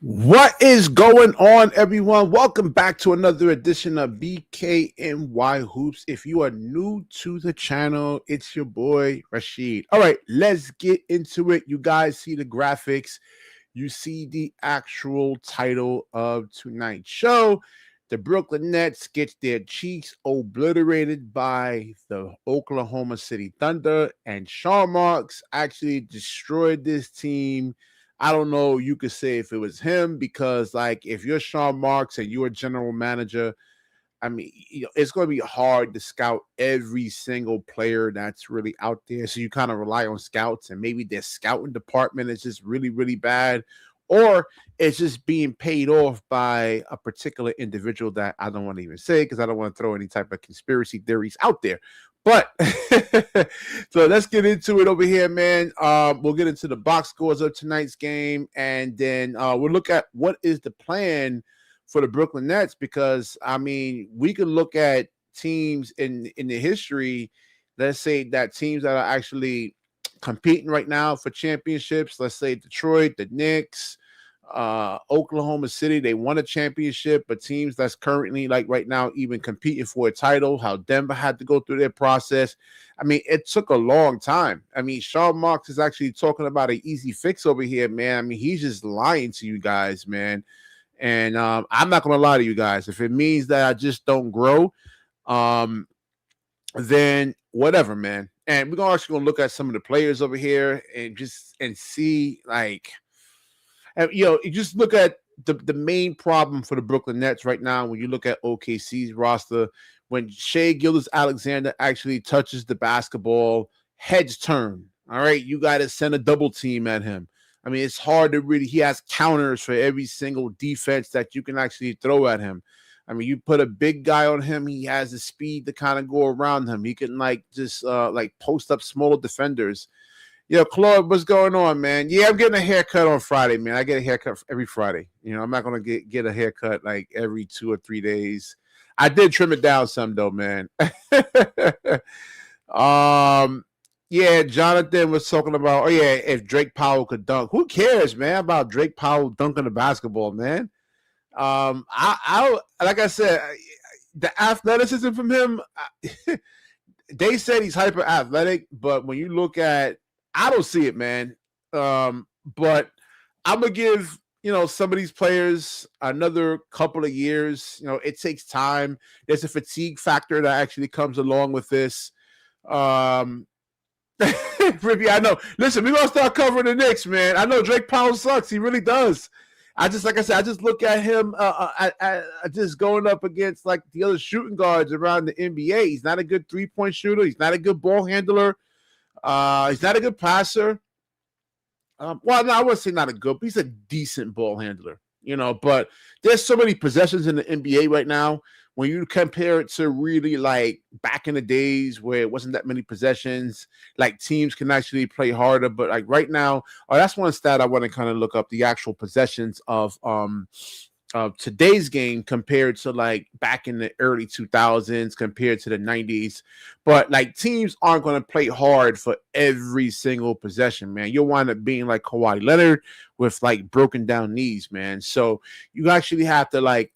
What is going on, everyone? Welcome back to another edition of BKNY Hoops. If you are new to the channel, it's your boy Rashid. All right, let's get into it. You guys see the graphics, you see the actual title of tonight's show. The Brooklyn Nets get their cheeks obliterated by the Oklahoma City Thunder, and Sean Marks actually destroyed this team. I don't know, you could say if it was him, because like if you're Sean Marks and you're a general manager, I mean, it's going to be hard to scout every single player that's really out there. So you kind of rely on scouts, and maybe their scouting department is just really, really bad, or it's just being paid off by a particular individual that I don't want to even say, because I don't want to throw any type of conspiracy theories out there. But so let's get into it over here, man. We'll get into the box scores of tonight's game, and then we'll look at what is the plan for the Brooklyn Nets, because I mean, we could look at teams in the history. Let's say that teams that are actually competing right now for championships. Let's say Detroit, the Knicks, Oklahoma City. They won a championship, but teams that's currently like right now even competing for a title. How Denver had to go through their process. I mean, it took a long time. I mean, Sean Marks is actually talking about an easy fix over here, man. I mean, he's just lying to you guys, man. And I'm not going to lie to you guys. If it means that I just don't grow, then whatever, man. And we're actually going to look at some of the players over here and see, like, you just look at the main problem for the Brooklyn Nets right now. When you look at OKC's roster, when Shai Gilgeous-Alexander actually touches the basketball, heads turn. All right, you got to send a double team at him. I mean, it's hard to really, he has counters for every single defense that you can actually throw at him. I mean, you put a big guy on him, he has the speed to kind of go around him. He can like just like post up smaller defenders. Yo, Claude, what's going on, man? Yeah, I'm getting a haircut on Friday, man. I get a haircut every Friday. You know, I'm not going to get a haircut like every 2 or 3 days. I did trim it down some though, man. Yeah, Jonathan was talking about, oh yeah, if Drake Powell could dunk. Who cares, man, about Drake Powell dunking the basketball, man? I like I said, the athleticism from him, they said he's hyper athletic, but when you look at, I don't see it, man. But I'm gonna give some of these players another couple of years. It takes time. There's a fatigue factor that actually comes along with this. Rippy, I know. Listen, we're gonna start covering the Knicks, man. I know Drake Powell sucks. He really does. Like I said, I just look at him just going up against like the other shooting guards around the NBA. He's not a good 3-point shooter. He's not a good ball handler. He's not a good passer. Well, no, I wouldn't say not a good, but he's a decent ball handler. But there's so many possessions in the NBA right now. When you compare it to really like back in the days where it wasn't that many possessions, like teams can actually play harder. But like right now, that's one stat I want to kind of look up, the actual possessions of today's game compared to like back in the early 2000s compared to the 90s. But like teams aren't going to play hard for every single possession, man. You'll wind up being like Kawhi Leonard with like broken down knees, man. So you actually have to like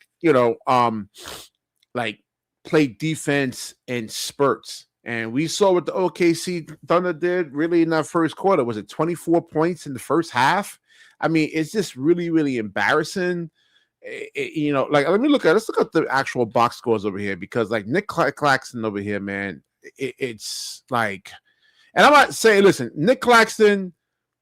play defense in spurts. And we saw what the OKC Thunder did really in that first quarter. Was it 24 points in the first half? I mean, it's just really, really embarrassing. Let's look at the actual box scores over here, because like Nick Claxton over here, man, it's like, and I'm not saying, listen, Nick Claxton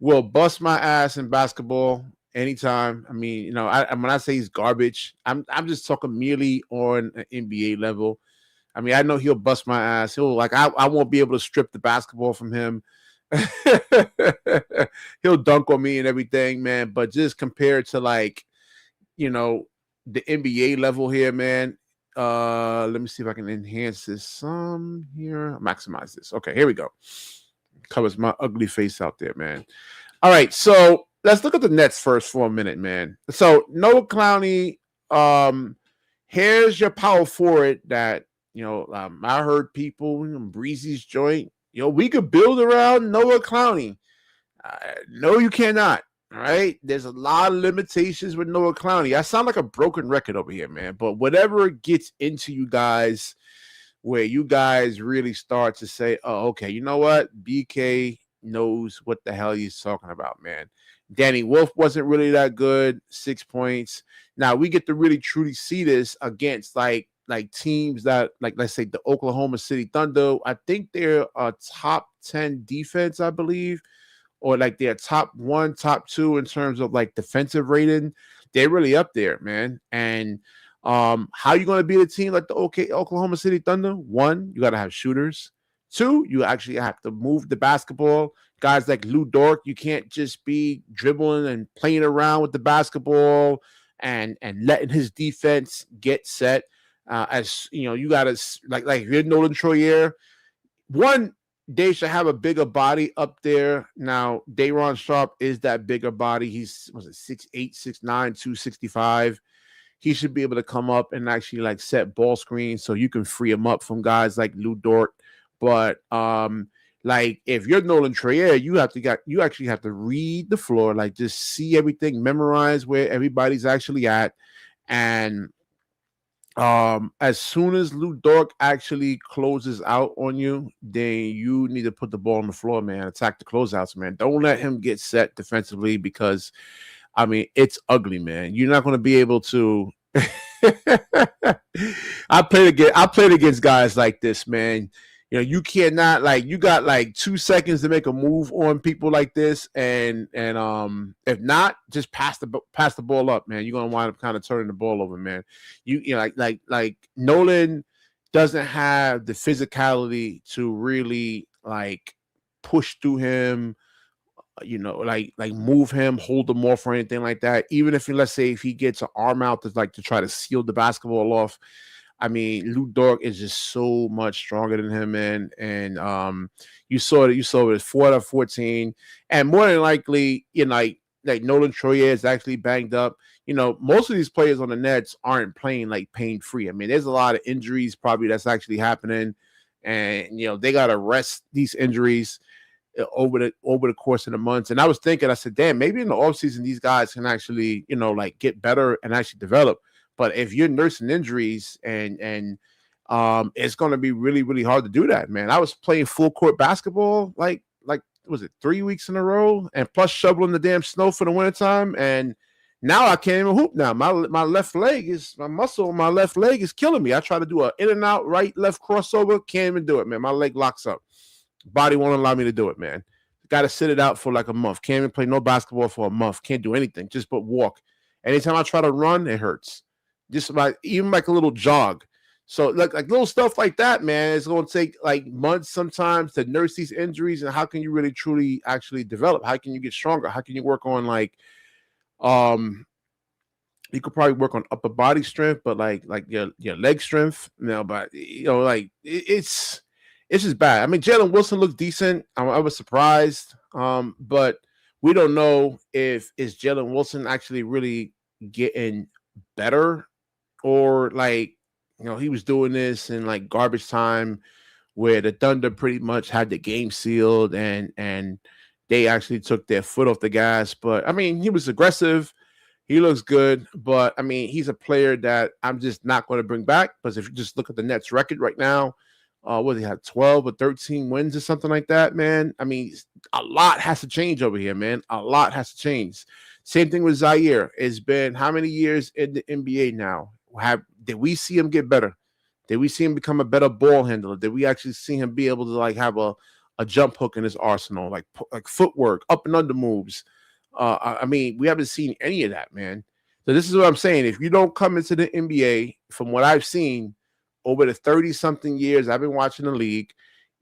will bust my ass in basketball anytime. I mean, when I say he's garbage, I'm just talking merely on an NBA level. I mean, I know he'll bust my ass. He'll I won't be able to strip the basketball from him. He'll dunk on me and everything, man. But just compared to like, the NBA level here, man. Let me see if I can enhance this some here. Maximize this. Okay, here we go. Covers my ugly face out there, man. All right, so let's look at the Nets first for a minute, man. So Noah Clowney, here's your power forward that I heard people Breezy's joint. We could build around Noah Clowney. No, you cannot. All right, there's a lot of limitations with Noah Clowney. I sound like a broken record over here, man. But whatever gets into you guys, where you guys really start to say, "Oh, okay, you know what? BK knows what the hell he's talking about, man." Danny Wolf wasn't really that good. 6 points. Now we get to really truly see this against like teams that, like, let's say the Oklahoma City Thunder. I think they're a top 10 defense, I believe, or like they're top one, top two in terms of like defensive rating. They're really up there, man. And how you going to beat a team like the Oklahoma City Thunder? One, you got to have shooters. Two, you actually have to move the basketball. Guys like Lou Dort, you can't just be dribbling and playing around with the basketball and letting his defense get set. As you know, you got to like if you're Nolan Troyer. One, they should have a bigger body up there. Now, Day'Ron Sharpe is that bigger body. He's, was it 6'8", 6'9", 265. He should be able to come up and actually like set ball screens so you can free him up from guys like Lou Dort. But like if you're Nolan Troyer, you actually have to read the floor, like just see everything, memorize where everybody's actually at. And as soon as Lou Dort actually closes out on you, then you need to put the ball on the floor, man. Attack the closeouts, man. Don't let him get set defensively, because I mean it's ugly, man. You're not going to be able to. I played against guys like this, man. You know, you cannot, like, you got like 2 seconds to make a move on people like this, and if not, just pass the ball up, man. You're gonna wind up kind of turning the ball over, man. You know, like Nolan doesn't have the physicality to really like push through him, you know, like move him, hold him off or anything like that. Even if, let's say, if he gets an arm out to try to seal the basketball off. I mean, Lou Dort is just so much stronger than him, man. And you saw it. You saw it. 4 out of 14, and more than likely, you know, like Nolan Troyer is actually banged up. You know, most of these players on the Nets aren't playing like pain free. I mean, there's a lot of injuries probably that's actually happening, and you know they got to rest these injuries over the course of the months. And I was thinking, I said, damn, maybe in the offseason these guys can actually, you know, like get better and actually develop. But if you're nursing injuries and it's going to be really, really hard to do that, man. I was playing full court basketball like was it 3 weeks in a row, and plus shoveling the damn snow for the wintertime, and now I can't even hoop now. My muscle on my left leg is killing me. I try to do an in and out right left crossover, can't even do it, man. My leg locks up. Body won't allow me to do it, man. Got to sit it out for like a month. Can't even play no basketball for a month. Can't do anything, just but walk. Anytime I try to run, it hurts. Just like even like a little jog. So like little stuff like that, man, it's going to take like months sometimes to nurse these injuries. And how can you really truly actually develop? How can you get stronger? How can you work on like you could probably work on upper body strength, but like your leg strength, you know, but you know, like it's just bad. I mean, Jalen Wilson looks decent. I was surprised. But we don't know if is Jalen Wilson actually really getting better, or like, you know, he was doing this in like garbage time where the Thunder pretty much had the game sealed and they actually took their foot off the gas. But I mean, he was aggressive. He looks good, but I mean, he's a player that I'm just not going to bring back, because if you just look at the Nets record right now, what do they have, 12 or 13 wins or something like that, man? I mean, a lot has to change over here, man. A lot has to change. Same thing with Zaire. It's been how many years in the NBA now? Did we see him get better? Did we see him become a better ball handler? Did we actually see him be able to like have a jump hook in his arsenal, like footwork, up and under moves? I mean, we haven't seen any of that, man. So this is what I'm saying. If you don't come into the NBA, from what I've seen over the 30-something years I've been watching the league,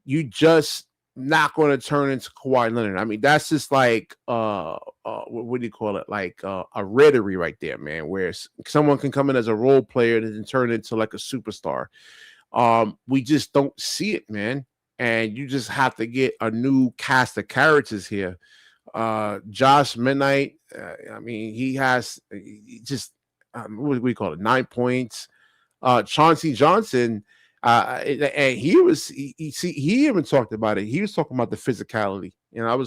you just not going to turn into Kawhi Leonard. I mean, that's just like what do you call it? Like a rhetoric right there, man, where someone can come in as a role player and then turn into like a superstar. We just don't see it, man. And you just have to get a new cast of characters here. Josh Midnight, I mean, he just what do we call it? 9 points. Chauncey Johnson, and he even talked about it. He was talking about the physicality. You know,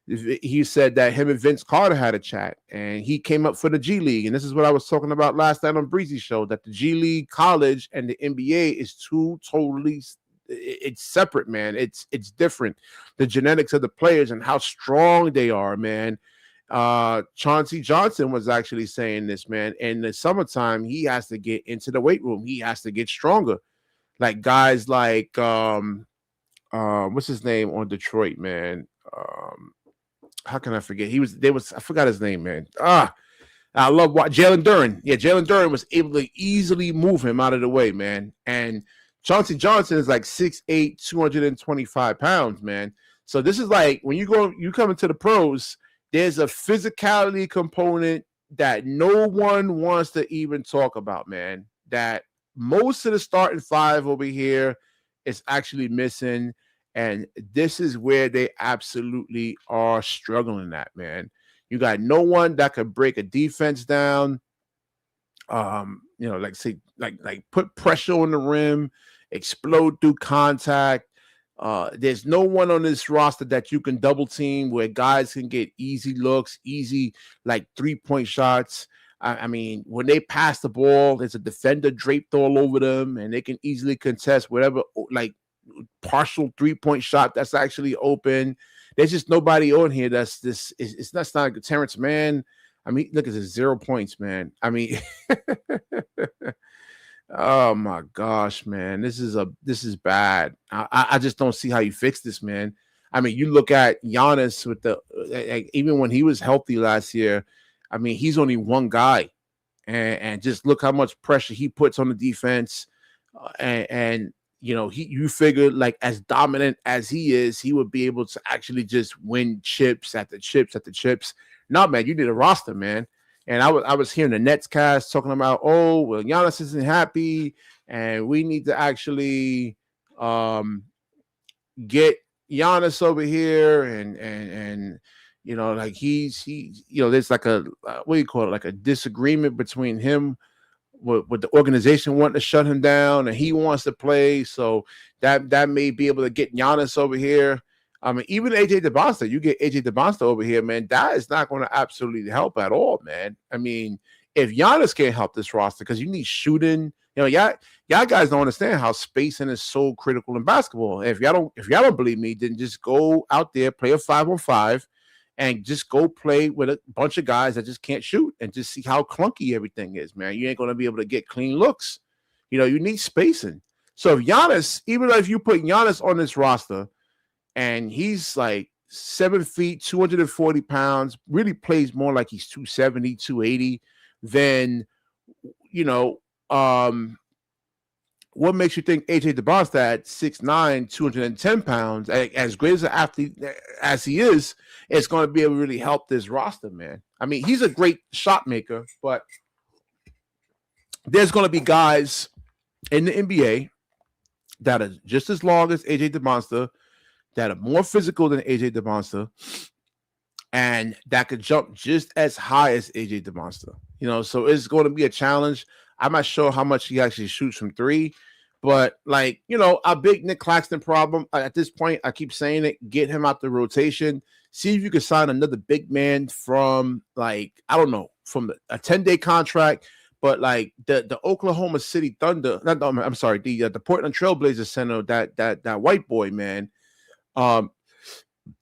he said that him and Vince Carter had a chat, and he came up for the G-League. And this is what I was talking about last night on Breezy's show, that the G-League, college, and the NBA is two totally, it's separate, man. It's different. The genetics of the players and how strong they are, man. Chauncey Johnson was actually saying this, man. In the summertime, he has to get into the weight room. He has to get stronger. Like guys like what's his name on Detroit, man? How can I forget? I forgot his name, man. I love Jalen Duren. Yeah, Jalen Duren was able to easily move him out of the way, man. And Chauncey Johnson is like 6'8", 225 pounds, man. So this is like when you come into the pros, there's a physicality component that no one wants to even talk about, man. That most of the starting five over here is actually missing. And this is where they absolutely are struggling at, man. You got no one that could break a defense down. Like put pressure on the rim, explode through contact. There's no one on this roster that you can double team where guys can get easy looks, easy like 3-point shots. I mean, when they pass the ball, there's a defender draped all over them, and they can easily contest whatever like partial 3-point shot that's actually open. There's just nobody on here that's this. It's not like Terrence Mann. I mean, look at this, 0 points, man. I mean, oh my gosh, man, this is bad. I just don't see how you fix this, man. I mean, you look at Giannis with even when he was healthy last year. I mean, he's only one guy, and just look how much pressure he puts on the defense, and you know, you figure like as dominant as he is, he would be able to actually just win chips after chips after chips. No, man, you need a roster, man. And I was hearing the Nets cast talking about, oh, well, Giannis isn't happy, and we need to actually get Giannis over here, and you know, like he you know, there's like a what do you call it, like a disagreement between him with the organization wanting to shut him down, and he wants to play, so that may be able to get Giannis over here. I mean, even AJ DeBosta, you get AJ DeBosta over here, man, that is not going to absolutely help at all, man. I mean, if Giannis can't help this roster, because you need shooting, you know, y'all guys don't understand how spacing is so critical in basketball. If y'all don't believe me, then just go out there, play a 5-on-5, and just go play with a bunch of guys that just can't shoot, and just see how clunky everything is, man. You ain't going to be able to get clean looks. You know, you need spacing. So if Giannis, even if you put Giannis on this roster, and he's like 7 feet, 240 pounds, really plays more like he's 270, 280, then, you know, what makes you think AJ DeBosta at 6'9", 210 pounds, as great as an athlete as he is going to be able to really help this roster, man. I mean, he's a great shot maker, but there's going to be guys in the NBA that are just as long as AJ DeBosta, that are more physical than AJ DeBosta, and that could jump just as high as AJ DeBosta. You know, so it's going to be a challenge. I'm not sure how much he actually shoots from three, but like, you know, a big Nick Claxton problem at this point, I keep saying it, get him out the rotation. See if you can sign another big man from, like, I don't know, from a 10-day contract, but like the Oklahoma City Thunder, I'm sorry, the Portland Trailblazers center, that white boy, man.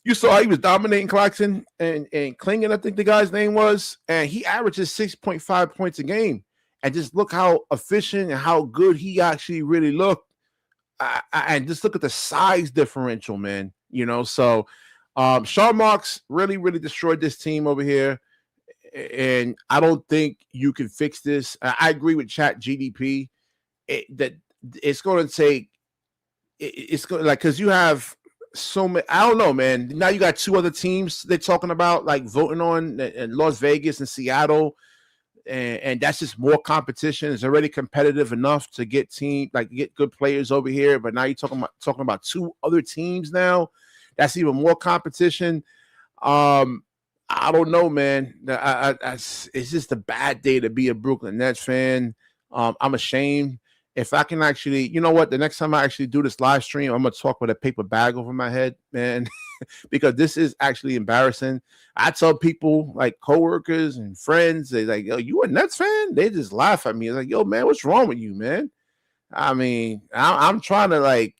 You saw how he was dominating Claxton and Klingon, I think the guy's name was, and he averages 6.5 points a game. And just look how efficient and how good he actually really looked. And just look at the size differential, man. You know, so Sean Marks really, really destroyed this team over here. And I don't think you can fix this. I agree with Chat GDP that it's going to take, it's going to, like, because you have so many, I don't know, man. Now you got two other teams they're talking about, like, voting on in Las Vegas and Seattle. And that's just more competition. It's already competitive enough to get get good players over here. But now you're talking about two other teams now. That's even more competition. I don't know, man. It's just a bad day to be a Brooklyn Nets fan. I'm ashamed. if I can actually, you know what, the next time I actually do this live stream, I'm gonna talk with a paper bag over my head, man, because this is actually embarrassing. I tell people, like coworkers and friends, they like, yo, you a Nets fan? They just laugh at me. It's like, yo, man, what's wrong with you, man? I mean, I'm trying to like,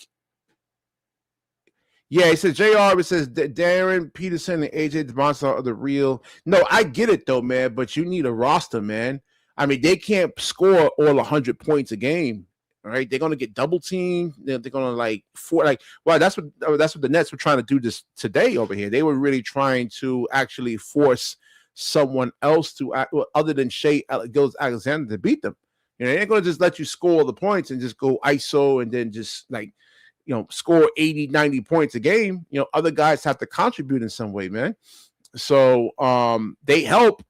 yeah, it says JR, it says Darren Peterson and AJ DeMonster are the real. No, I get it though, man, but you need a roster, man. I mean, they can't score all 100 points a game. All right, they're gonna get double teamed. They're gonna well, that's what the Nets were trying to do this today over here. They were really trying to actually force someone else to other than Gilgeous-Alexander to beat them. You know, they ain't gonna just let you score all the points and just go ISO and then just like, you know, score 80, 90 points a game. You know, other guys have to contribute in some way, man. So they help,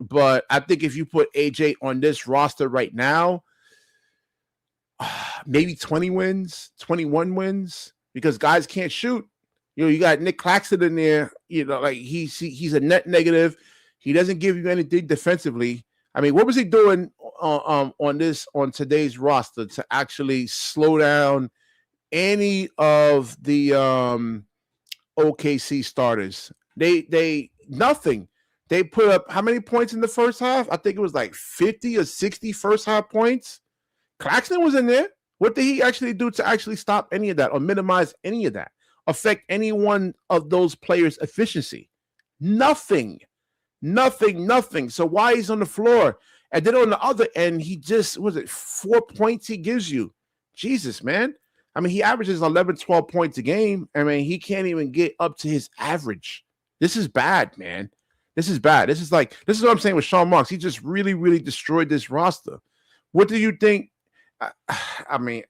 but I think if you put AJ on this roster right now, maybe 20 wins, 21 wins, because guys can't shoot. You know, you got Nick Claxton in there, you know, like he's a net negative. He doesn't give you anything defensively. I mean, what was he doing on today's roster to actually slow down any of the OKC starters? They nothing. They put up how many points in the first half? I think it was like 50 or 60 first half points. Claxton was in there. What did he actually do to actually stop any of that or minimize any of that? Affect any one of those players' efficiency? Nothing. So why he's on the floor? And then on the other end, he just, 4 points he gives you? Jesus, man. I mean, he averages 11, 12 points a game. I mean, he can't even get up to his average. This is bad, man. This is bad. This is what I'm saying with Sean Marks. He just really, really destroyed this roster. What do you think? I mean,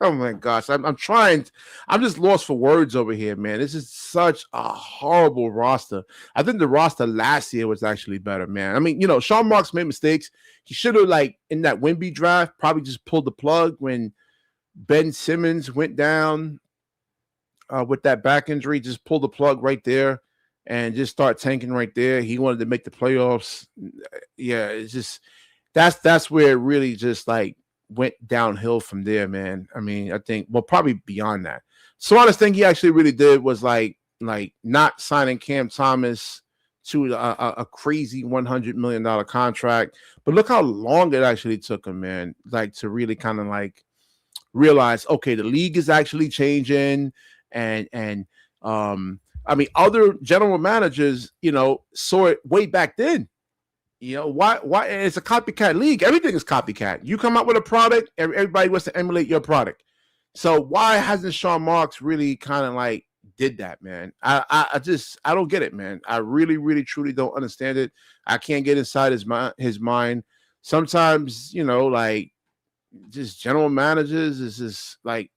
oh my gosh, I'm just lost for words over here, man. This is such a horrible roster. I think the roster last year was actually better, man. I mean, you know, Sean Marks made mistakes. He should have, like, in that Wemby draft, probably just pulled the plug when Ben Simmons went down with that back injury. Just pull the plug right there and just start tanking right there. He wanted to make the playoffs. Yeah, it's just that's where it really just like went downhill from there, man. I mean, I think, well, probably beyond that. Smartest thing he actually really did was like not signing Cam Thomas to a crazy $100 million contract. But look how long it actually took him, man, like to really kind of like realize, okay, the league is actually changing. And I mean, other general managers, you know, saw it way back then. You know, why it's a copycat league. Everything is copycat. You come out with a product, everybody wants to emulate your product. So why hasn't Sean Marks really kind of like did that, man? I don't get it, man. I really, really, truly don't understand it. I can't get inside his mind. Sometimes, you know, like just general managers is just like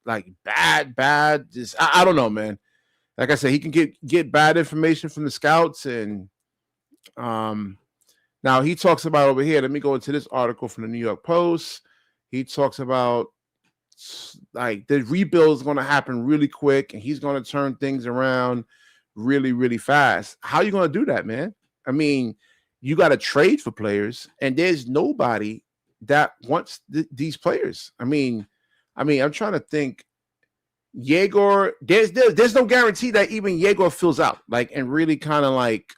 bad. Just I don't know, man. Like I said, he can get bad information from the scouts, and now he talks about over here. Let me go into this article from the New York Post. He talks about like the rebuild is going to happen really quick, and he's going to turn things around really, really fast. How are you going to do that, man? I mean, you got to trade for players, and there's nobody that wants these players. I mean, I'm trying to think. Yegor, there's no guarantee that even Yegor fills out, like, and really kind of like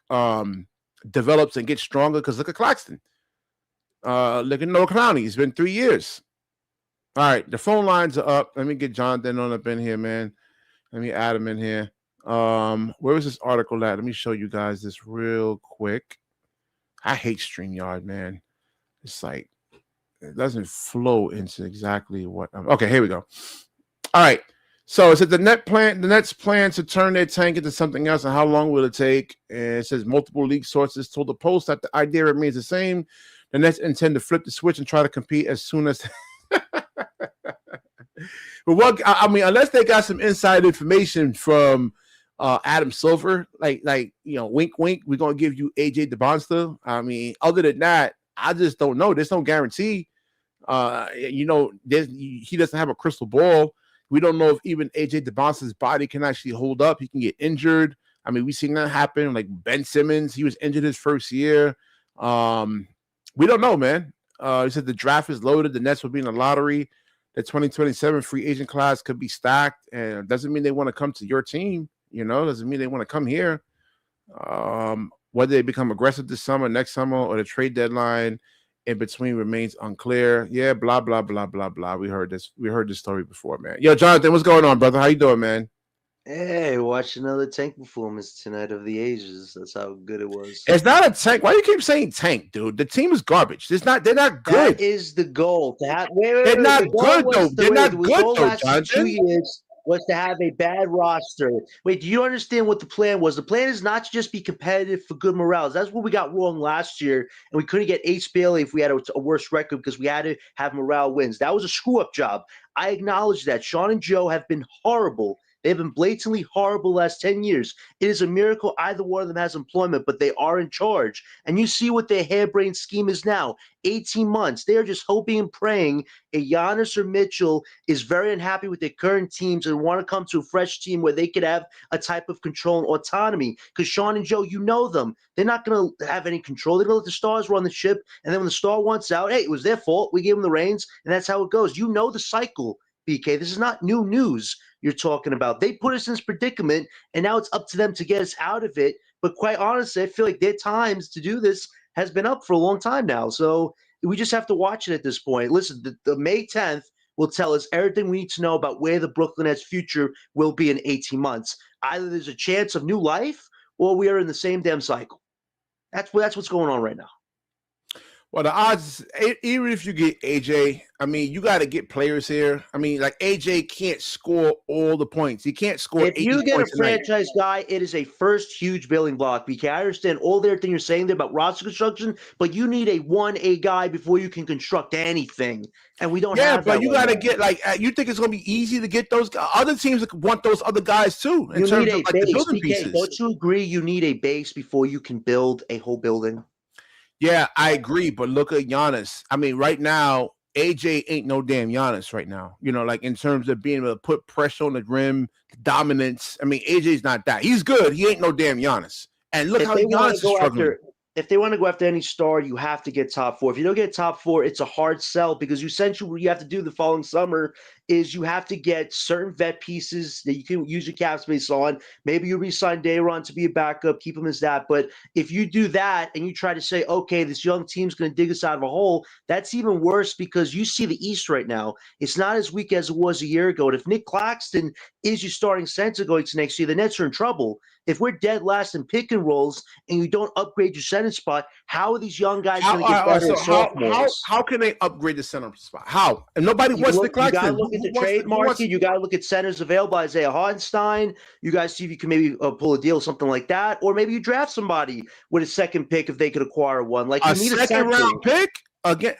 develops and gets stronger. Because look at Claxton. Look at Noah Clowney. It's been 3 years. All right, the phone lines are up. Let me get Jonathan on up in here, man. Let me add him in here. Where was this article at? Let me show you guys this real quick. I hate StreamYard, man. It's like it doesn't flow into exactly what okay, here we go. All right. So it says the Nets plan to turn their tank into something else, and how long will it take? And it says multiple league sources told the Post that the idea remains the same. The Nets intend to flip the switch and try to compete as soon as. But what I mean, unless they got some inside information from Adam Silver, like you know, wink, wink, we're gonna give you AJ DeMonster. I mean, other than that, I just don't know. There's no guarantee. You know, he doesn't have a crystal ball. We don't know if even AJ DeMonster's body can actually hold up. He can get injured. I mean, we've seen that happen. Like Ben Simmons, he was injured his first year. We don't know, man. He said the draft is loaded. The Nets will be in the lottery. The 2027 free agent class could be stacked, and it doesn't mean they want to come to your team. Doesn't mean they want to come here. Whether they become aggressive this summer, next summer, or the trade deadline in between remains unclear. Yeah, blah blah blah blah blah. We heard this story before, man. Yo, Jonathan, what's going on, brother? How you doing, man? Hey, watch another tank performance tonight of the Ages. That's how good it was. It's not a tank. Why do you keep saying tank, dude? The team is garbage. They're not good. That is the goal. They're not good though. They're not good though, Jonathan. 2 years was to have a bad roster. Wait, do you understand what the plan was? The plan is not to just be competitive for good morale. That's what we got wrong last year, and we couldn't get Ace Bailey if we had a worse record because we had to have morale wins. That was a screw-up job. I acknowledge that. Sean and Joe have been horrible. They've been blatantly horrible the last 10 years. It is a miracle either one of them has employment, but they are in charge. And you see what their harebrained scheme is now. 18 months. They are just hoping and praying a Giannis or Mitchell is very unhappy with their current teams and want to come to a fresh team where they could have a type of control and autonomy. Because Sean and Joe, you know them. They're not going to have any control. They're going to let the stars run the ship. And then when the star wants out, hey, it was their fault. We gave them the reins. And that's how it goes. You know the cycle, BK. This is not new news you're talking about. They put us in this predicament, and now it's up to them to get us out of it. But quite honestly, I feel like their times to do this has been up for a long time now. So we just have to watch it at this point. Listen, the May 10th will tell us everything we need to know about where the Brooklyn Nets future will be in 18 months. Either there's a chance of new life or we are in the same damn cycle. That's what's going on right now. Well, the odds, even if you get AJ, I mean, you got to get players here. I mean, like AJ can't score all the points. He can't score. If you get a franchise guy, it is a first huge building block. BK, I understand all everything you're saying there about roster construction, but you need a 1A guy before you can construct anything. And we don't have that. Yeah, but you got to get, like, you think it's going to be easy to get those guys? Other teams want those other guys too. You need a base. BK, don't you agree you need a base before you can build a whole building? Yeah, I agree, but look at Giannis. I mean, right now, AJ ain't no damn Giannis right now. Like in terms of being able to put pressure on the rim, dominance. I mean, AJ's not that. He's good. He ain't no damn Giannis. And look how Giannis is struggling. If they want to go after any star, you have to get top 4. If you don't get top 4, it's a hard sell because essentially what you have to do the following summer is you have to get certain vet pieces that you can use your cap space on. Maybe you re-sign Dayron to be a backup, keep him as that. But if you do that and you try to say, okay, this young team's going to dig us out of a hole, that's even worse because you see the East right now. It's not as weak as it was a year ago. And if Nick Claxton is your starting center going to next year, the Nets are in trouble. If we're dead last in pick and rolls and you don't upgrade your center spot, how are these young guys going to get better as sophomores? How can they upgrade the center spot? How? And nobody wants Nick Claxton. You got to look at the trade market. You got to look at centers available. Isaiah Hartenstein. You guys see if you can maybe pull a deal, something like that. Or maybe you draft somebody with a second pick if they could acquire one. Like a second round pick? Again.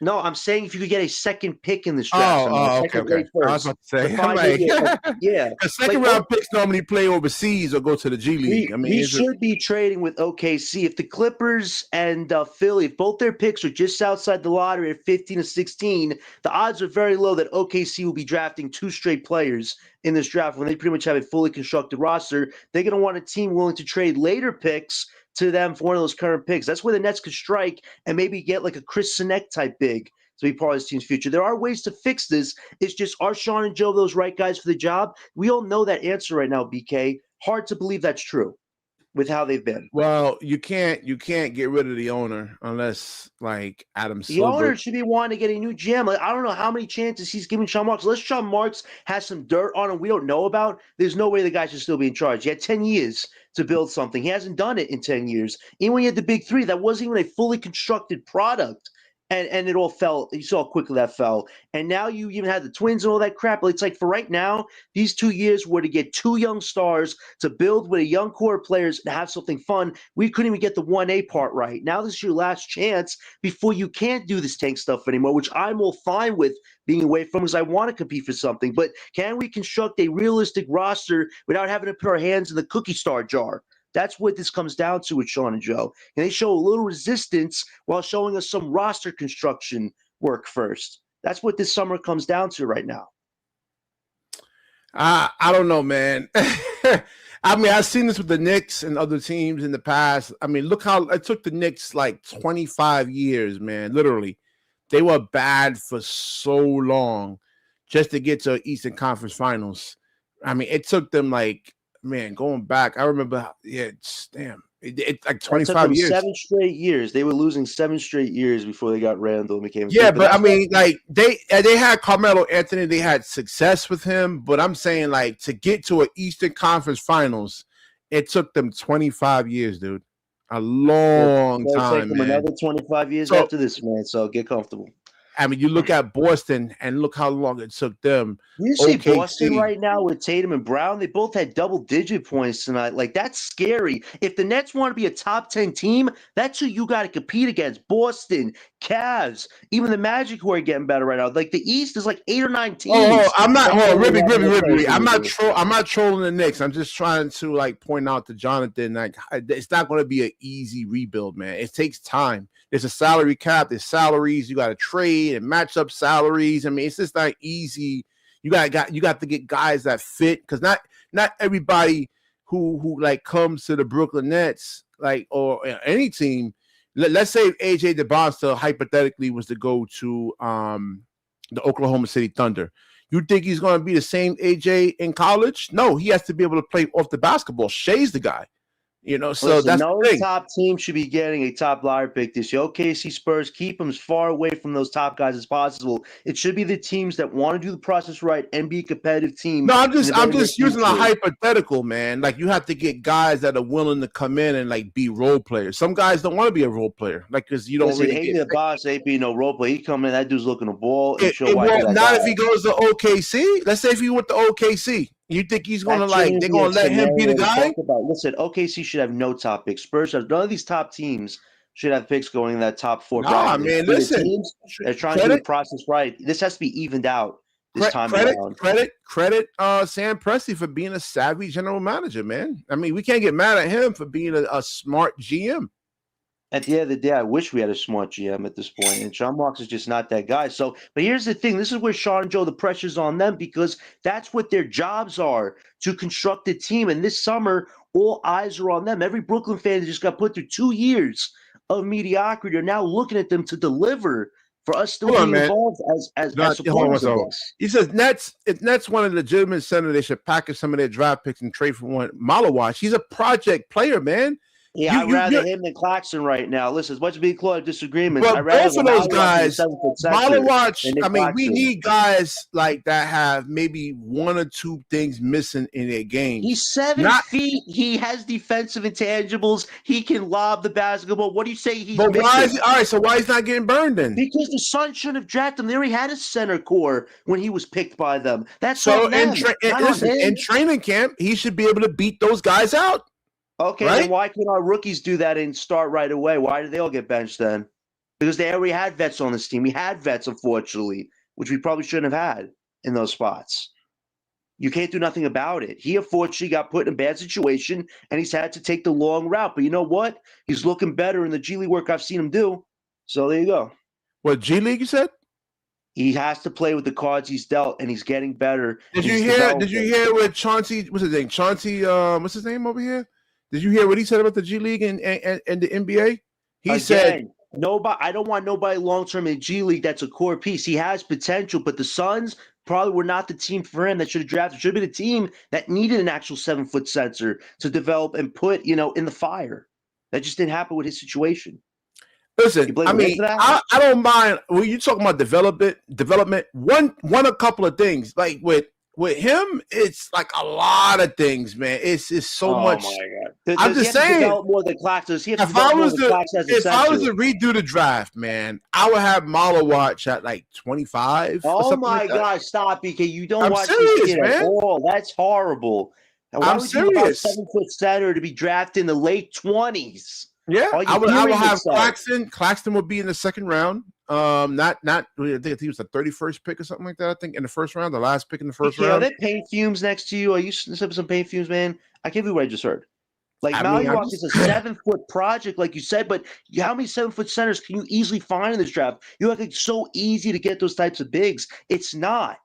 No, I'm saying if you could get a second pick in this draft. Okay. I was about to say, yeah. A second round picks normally play overseas or go to the G-League. We should be trading with OKC. If the Clippers and Philly, if both their picks are just outside the lottery at 15 to 16, the odds are very low that OKC will be drafting 2 straight players in this draft when they pretty much have a fully constructed roster. They're going to want a team willing to trade later picks to them for one of those current picks. That's where the Nets could strike and maybe get like a Chris Sinek type big to be part of this team's future. There are ways to fix this. It's just, are Sean and Joe those right guys for the job? We all know that answer right now, BK. Hard to believe that's true with how they've been. Well, you can't get rid of the owner unless like Adam Silver. The owner should be wanting to get a new GM. Like, I don't know how many chances he's giving Sean Marks. Unless Sean Marks has some dirt on him we don't know about, there's no way the guy should still be in charge. He had 10 years to build something. He hasn't done it in 10 years. Even when he had the big 3, that wasn't even a fully constructed product. And it all fell. You saw how quickly that fell. And now you even had the Twins and all that crap. It's like for right now, these 2 years were to get 2 young stars to build with a young core of players and have something fun. We couldn't even get the 1A part right. Now this is your last chance before you can't do this tank stuff anymore, which I'm all fine with being away from because I want to compete for something. But can we construct a realistic roster without having to put our hands in the cookie star jar? That's what this comes down to with Sean and Joe. And they show a little resistance while showing us some roster construction work first. That's what this summer comes down to right now. I don't know, man. I mean, I've seen this with the Knicks and other teams in the past. I mean, look how it took the Knicks like 25 years, man. Literally, they were bad for so long just to get to Eastern Conference Finals. I mean, it took them like, man, going back. I remember, yeah, damn, it like That took 25 them years. 7 straight years. They were losing 7 straight years before they got Randall and became. Yeah, but I mean, like they had Carmelo Anthony, they had success with him, but I'm saying like to get to an Eastern Conference Finals, it took them 25 years, dude. A long time, take them man. Another 25 years after this, man. So get comfortable. I mean, you look at Boston and look how long it took them. You see OKC. Boston right now with Tatum and Brown, they both had double-digit points tonight. Like, that's scary. If the Nets want to be a top 10 team, that's who you got to compete against. Boston, Cavs, even the Magic who are getting better right now. Like, the East is like 8 or 9 teams. Oh, I'm not. Oh, Ribby. I'm not trolling the Knicks. I'm just trying to like point out to Jonathan like it's not going to be an easy rebuild, man. It takes time. There's a salary cap. There's salaries. You got to trade and match up salaries. I mean, it's just not easy. You got to get guys that fit because not everybody who like comes to the Brooklyn Nets like or any team. Let's say if AJ DeBonsta hypothetically was to go to the Oklahoma City Thunder. You think he's going to be the same AJ in college? No, he has to be able to play off the basketball. Shea's the guy. You know, so listen, that's no the thing. Top team should be getting a top lottery pick this year. OKC Spurs, keep them as far away from those top guys as possible. It should be the teams that want to do the process right and be a competitive team. No, I'm just using a hypothetical, man. Like you have to get guys that are willing to come in and like be role players. Some guys don't want to be a role player, like because you don't really get the boss. Ain't be no role player. He come in, that dude's looking the ball. And not if he goes to OKC. Let's say if he went to OKC. You think he's going to like, they're going to let him be the guy? Listen, OKC should have no top picks. Spurs, none of these top teams should have picks going in that top 4. Nah, man, listen. Teams, they're trying to do the process right. This has to be evened out this time around. Credit Sam Presti for being a savvy general manager, man. I mean, we can't get mad at him for being a smart GM. At the end of the day, I wish we had a smart GM at this point, and Sean Marks is just not that guy. So, but here's the thing. This is where Sean and Joe, the pressure's on them because that's what their jobs are, to construct a team. And this summer, all eyes are on them. Every Brooklyn fan just got put through 2 years of mediocrity. They're now looking at them to deliver for us still being involved as supporters of this. He says, if Nets want a legitimate center, they should package some of their draft picks and trade for one. Malawatch, he's a project player, man. Yeah, I'd rather him than Claxton right now. Listen, as much as being close disagreements, I'd rather both of those guys. Malawatch, I mean, we need guys like that have maybe 1 or 2 things missing in their game. He's 7 feet. He has defensive intangibles. He can lob the basketball. What do you say he's missing? Why is he, all right, so why is he not getting burned then? Because the Suns shouldn't have drafted him. They already had a center core when he was picked by them. That's so in training camp, he should be able to beat those guys out. Okay, right? Then why can't our rookies do that and start right away? Why did they all get benched then? Because they already had vets on this team. We had vets, unfortunately, which we probably shouldn't have had in those spots. You can't do nothing about it. He, unfortunately, got put in a bad situation, and he's had to take the long route. But you know what? He's looking better in the G-League work I've seen him do. So there you go. What, G-League you said? He has to play with the cards he's dealt, and he's getting better. Did you hear what Chauncey, what's his name? Chauncey, what's his name over here? Did you hear what he said about the G League and the NBA? He said, "Nobody. I don't want nobody long term in the G League. That's a core piece. He has potential, but the Suns probably were not the team for him that should have drafted. Should have been a team that needed an actual 7-foot sensor to develop and put in the fire. That just didn't happen with his situation." Listen, I mean, I don't mind when you talking about development. One a couple of things like with him, it's like a lot of things, man. It's so much. Oh my God! I'm just saying. More than Claxton. If I was to redo the draft, man, I would have Malawatch at like 25. Oh my God! Stop, BK! You don't watch this kid at all. That's horrible. I'm serious. 7-foot center to be drafted in the late 20s. Yeah, I would have Claxton. Claxton would be in the second round. Not. I think he was the 31st pick or something like that. I think in the first round, the last pick in the first round. Are there paint fumes next to you? Are you slipping some paint fumes, man? I can't believe what I just heard. Like Malawatch is a 7-foot project, like you said, but how many 7-foot centers can you easily find in this draft? You act like it's so easy to get those types of bigs. It's not.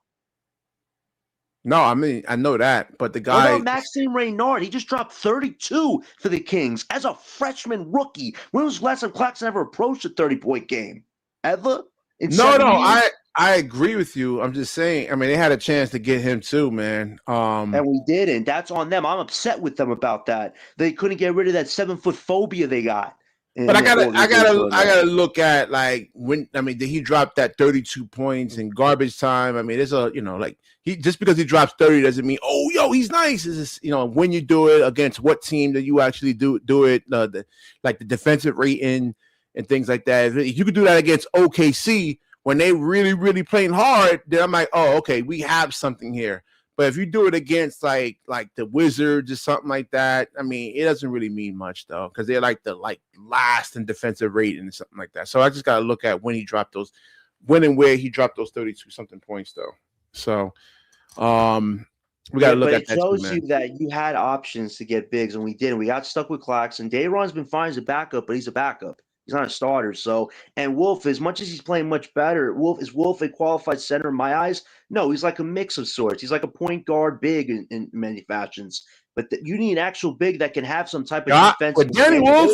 No, I mean I know that, but the What guy. about Maxime Reynard? He just dropped 32 for the Kings as a freshman rookie. When was the last time Claxton ever approached a 30-point game? Ever? In No, 7 years? I agree with you. I'm just saying. I mean, they had a chance to get him too, man. And we didn't. That's on them. I'm upset with them about that. They couldn't get rid of that 7-foot phobia they got But in the organization. I gotta look at like when I mean, did he drop that 32 points in garbage time? I mean, there's a like he just because he drops 30 doesn't mean he's nice. It's just, when you do it against what team that you actually do it, like the defensive rating and things like that. If you could do that against OKC when they really playing hard, then I'm like, oh, okay, we have something here. But if you do it against like the Wizards or something like that, I mean, it doesn't really mean much though, because they're like the last in defensive rating or something like that. So I just got to look at when and where he dropped those 32 something points though. So we got to look at that. It shows you that you had options to get bigs, and we didn't. We got stuck with Claxton. Dayron's been fine as a backup, but he's a backup. He's not a starter. So, and Wolf, as much as he's playing much better, Wolf a qualified center in my eyes? No, he's like a mix of sorts. He's like a point guard big in many fashions. But you need an actual big that can have some type of defense. With Danny Wolf,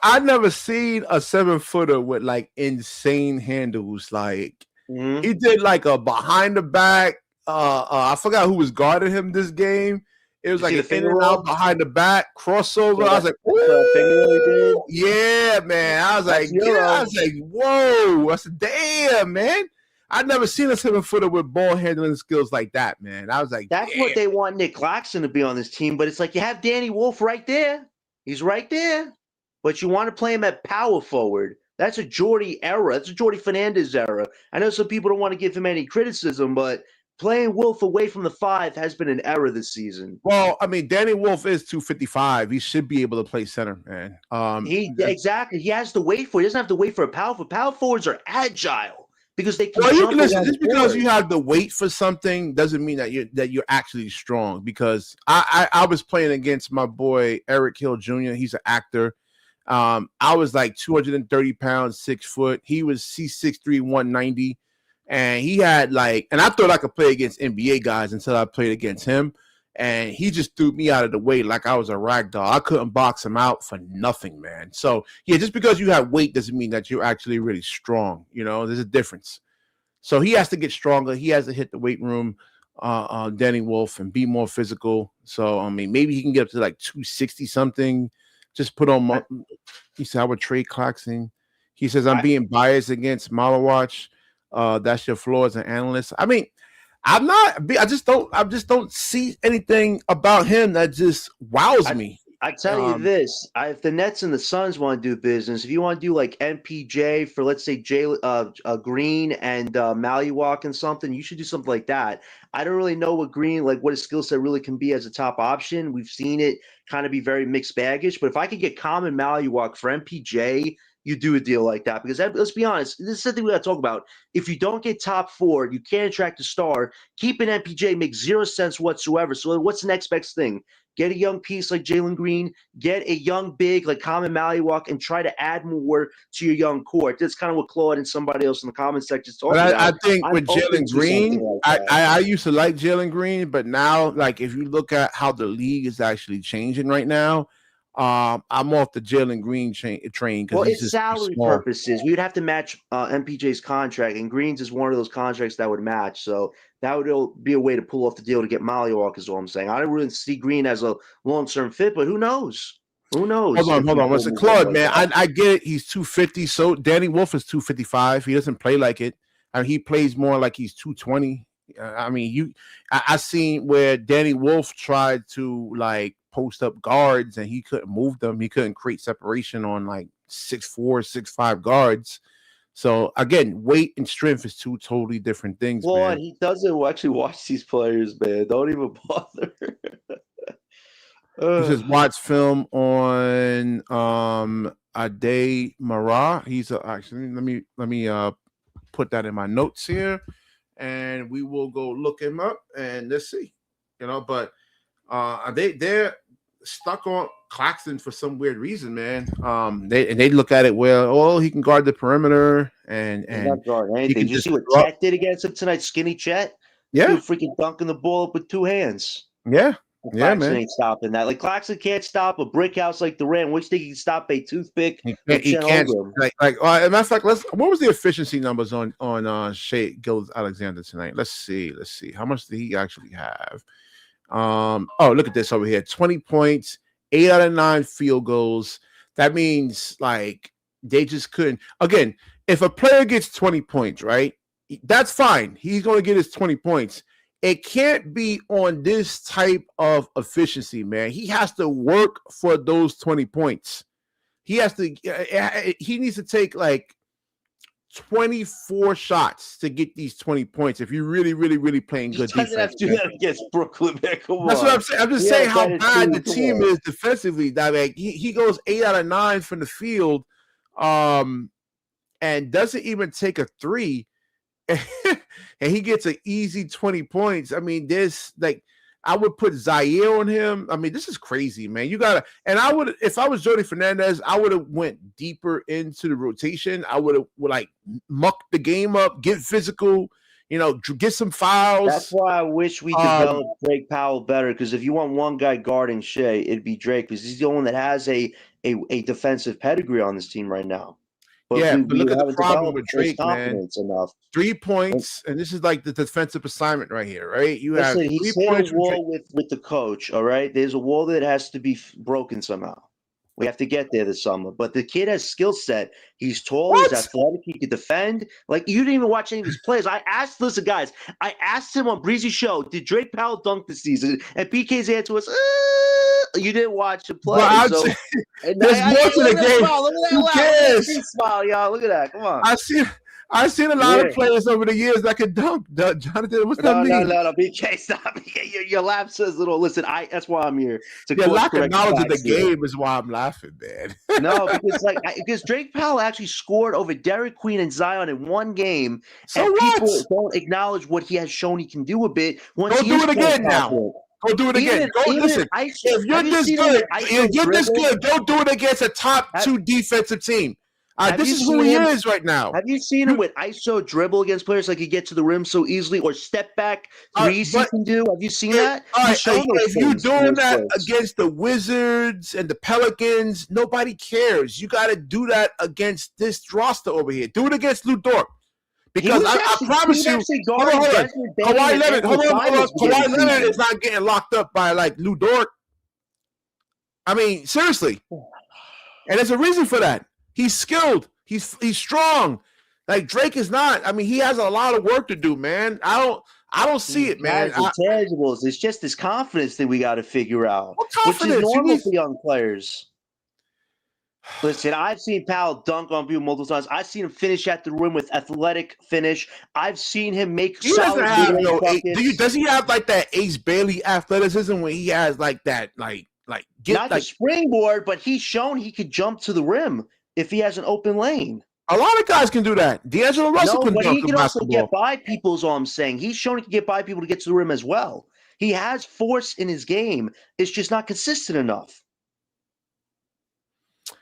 I never seen a 7-footer with like insane handles. Like he did like a behind the back. I forgot who was guarding him this game. It was like an in and out behind the back crossover. I was like, "Ooh, yeah, man!" I was like, "Whoa!" I said, "Damn, man!" I'd never seen a 7-footer with ball handling skills like that, man. I was like, "That's what they want Nick Claxton to be on this team." But it's like you have Danny Wolf right there. He's right there, but you want to play him at power forward. That's a Jordy era. That's a Jordy Fernandez era. I know some people don't want to give him any criticism, but playing Wolf away from the 5 has been an error this season. Well, I mean, Danny Wolf is 255. He should be able to play center, man. Exactly. He has to wait for it. He doesn't have to wait for a power forward. Power forwards are agile because they can. Well, just because you have to wait for something doesn't mean that you're actually strong. Because I was playing against my boy Eric Hill Jr. He's an actor. I was like 230 pounds, 6 foot. He was C6'3", 190. And he had and I thought I could play against NBA guys until I played against him. And he just threw me out of the way like I was a rag doll. I couldn't box him out for nothing, man. So, yeah, just because you have weight doesn't mean that you're actually really strong. There's a difference. So he has to get stronger. He has to hit the weight room, Danny Wolf, and be more physical. So, I mean, maybe he can get up to like 260 something. Just put on he said, I would trade Claxton. He says, I'm being biased against Malawatch. That's your flaw as an analyst. I mean, I'm not. I just don't see anything about him that just wows me. I tell you this: if the Nets and the Suns want to do business, if you want to do like MPJ for, let's say, Green and Malawak and something, you should do something like that. I don't really know what Green, what his skill set really can be as a top option. We've seen it kind of be very mixed baggage. But if I could get Common Malawak for MPJ, you do a deal like that, because let's be honest, this is something we got to talk about. If you don't get top 4, you can't attract a star. Keeping MPJ makes 0 sense whatsoever. So what's the next best thing? Get a young piece like Jalen Green, get a young big like Common Malawak, and try to add more to your young court. That's kind of what Claude and somebody else in the comment section is talking about. I think with Jalen Green, I used to like Jalen Green, but now, if you look at how the league is actually changing right now, I'm off the Jalen Green train. Well, it's salary purposes. We would have to match MPJ's contract, and Green's is one of those contracts that would match. So that would be a way to pull off the deal to get Malawak, is all I'm saying. I don't really see Green as a long-term fit, but who knows? Who knows? Hold on. Listen, Claude, man, I get it. He's 250. So Danny Wolf is 255. He doesn't play like it. He plays more like he's 220. I mean, I seen where Danny Wolf tried to post up guards and he couldn't move them. He couldn't create separation on 6'4", 6'5" guards. So again, weight and strength is 2 totally different things. Well, man. He doesn't actually watch these players, man. Don't even bother. He says watch film on Ade Mara. He's actually let me put that in my notes here, and we will go look him up and let's see. But they're stuck on Claxton for some weird reason, man. They look at it he can guard the perimeter and not guard anything. Did you see what Chet did against him tonight? Skinny Chet. Yeah. Dude freaking dunking the ball up with 2 hands. Yeah. Yeah, Claxton man. ain't stopping that. Like Claxton can't stop a brick house like Durant. Which think he can stop a toothpick with He Chet can't Holmgren. as a matter of fact, what was the efficiency numbers on Shea Gilgeous-Alexander tonight? Let's see. How much did he actually have? Oh, look at this over here. 20 points, 8 out of 9 field goals. That means like they just couldn't. Again, if a player gets 20 points, right? That's fine. He's going to get his 20 points. It can't be on this type of efficiency, man. He has to work for those 20 points. He needs to take like 24 shots to get these 20 points if you're really, really, really playing good defense. He doesn't have to do that against Brooklyn, man. Come That's on. what I'm saying. I'm just saying how bad the team is defensively. That like he goes 8 out of 9 from the field, and doesn't even take a 3, and he gets an easy 20 points. I mean, this like I would put Zaire on him. I mean, this is crazy, man. You gotta, and I would, if I was Jordi Fernandez, I would have went deeper into the rotation. I would have like muck the game up, get physical, get some fouls. That's why I wish we developed Drake Powell better. Because if you want one guy guarding Shea, it'd be Drake, because he's the only one that has a defensive pedigree on this team right now. But look at the problem with Drake, man. Enough. 3 points, and this is like the defensive assignment right here, right? Listen, he's hit a wall with the coach, all right? There's a wall that has to be broken somehow. We have to get there this summer. But the kid has skill set. He's tall, he's athletic, he can defend. Like, you didn't even watch any of his plays. I asked him on Breezy Show, did Drake Powell dunk this season? And BK's answer was, you didn't watch him play. There's more to the game. Who cares? Smile, y'all. Look at that. Come on. I've seen a lot of players over the years that could dunk. Jonathan, what's that mean? No, BK, stop. Your laugh says little. Listen, that's why I'm here. Your lack of knowledge of the game is why I'm laughing, man. No, because Drake Powell actually scored over Derek Queen and Zion in one game, and people don't acknowledge what he has shown he can do a bit. Go do it again now. Go do it again. Listen. If you're this good, go do it against a top 2 defensive team. This is who he is right now. Have you seen him with ISO dribble against players, like he gets to the rim so easily, or step back threes he can do? Have you seen that? If you're doing that against the Wizards and the Pelicans, nobody cares. You got to do that against this roster over here. Do it against Lou Dort. Because I promise you, hold on. Kawhi Leonard is not getting locked up by like Lou Dort. I mean, seriously. And there's a reason for that. He's skilled. He's strong. Like Drake is not. I mean, he has a lot of work to do, man. I don't see it, man. Intangibles. It's just this confidence that we got to figure out, what confidence? Which is normal for young players. Listen, I've seen Powell dunk on people multiple times. I've seen him finish at the rim with athletic finish. I've seen him make solid buckets. Does he have like that Ace Bailey athleticism when he has like that, the springboard, but he's shown he could jump to the rim if he has an open lane. A lot of guys can do that. D'Angelo Russell can dunk the basketball. But he can also get by people, is all I'm saying. He's shown he can get by people to get to the rim as well. He has force in his game. It's just not consistent enough.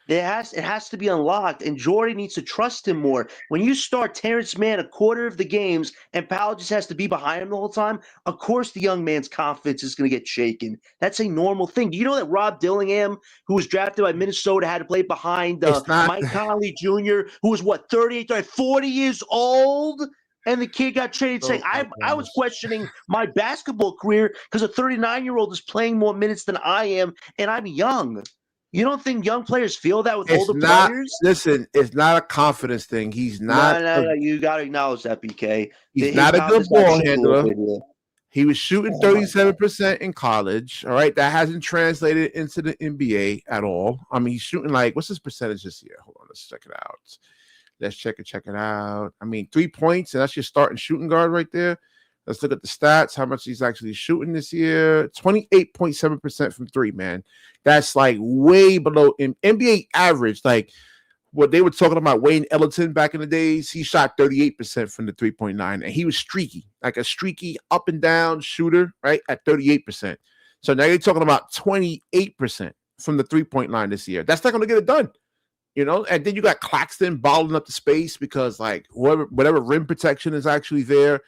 It has to be unlocked, and Jordy needs to trust him more. When you start Terrence Mann a quarter of the games and Powell just has to be behind him the whole time, of course the young man's confidence is going to get shaken. That's a normal thing. Do you know that Rob Dillingham, who was drafted by Minnesota, had to play behind Mike Conley Jr., who was, 40 years old? And the kid got traded saying, I was questioning my basketball career because a 39-year-old is playing more minutes than I am, and I'm young. You don't think young players feel that with older players? Listen, it's not a confidence thing. He's not. No. You got to acknowledge that, BK. He's not a good ball handler. He was shooting 37% in college. All right, that hasn't translated into the NBA at all. I mean, he's shooting what's his percentage this year? Hold on, let's check it out. Let's check it out. I mean, 3 points, and that's your starting shooting guard right there. Let's look at the stats, how much he's actually shooting this year. 28.7% from 3, man. That's way below NBA average. What they were talking about, Wayne Ellington back in the days, he shot 38% from the 3.9, and he was streaky, like a streaky up and down shooter, right, at 38%. So now you're talking about 28% from the 3-point line this year. That's not going to get it done, And then you got Claxton balling up the space because whatever rim protection is actually there.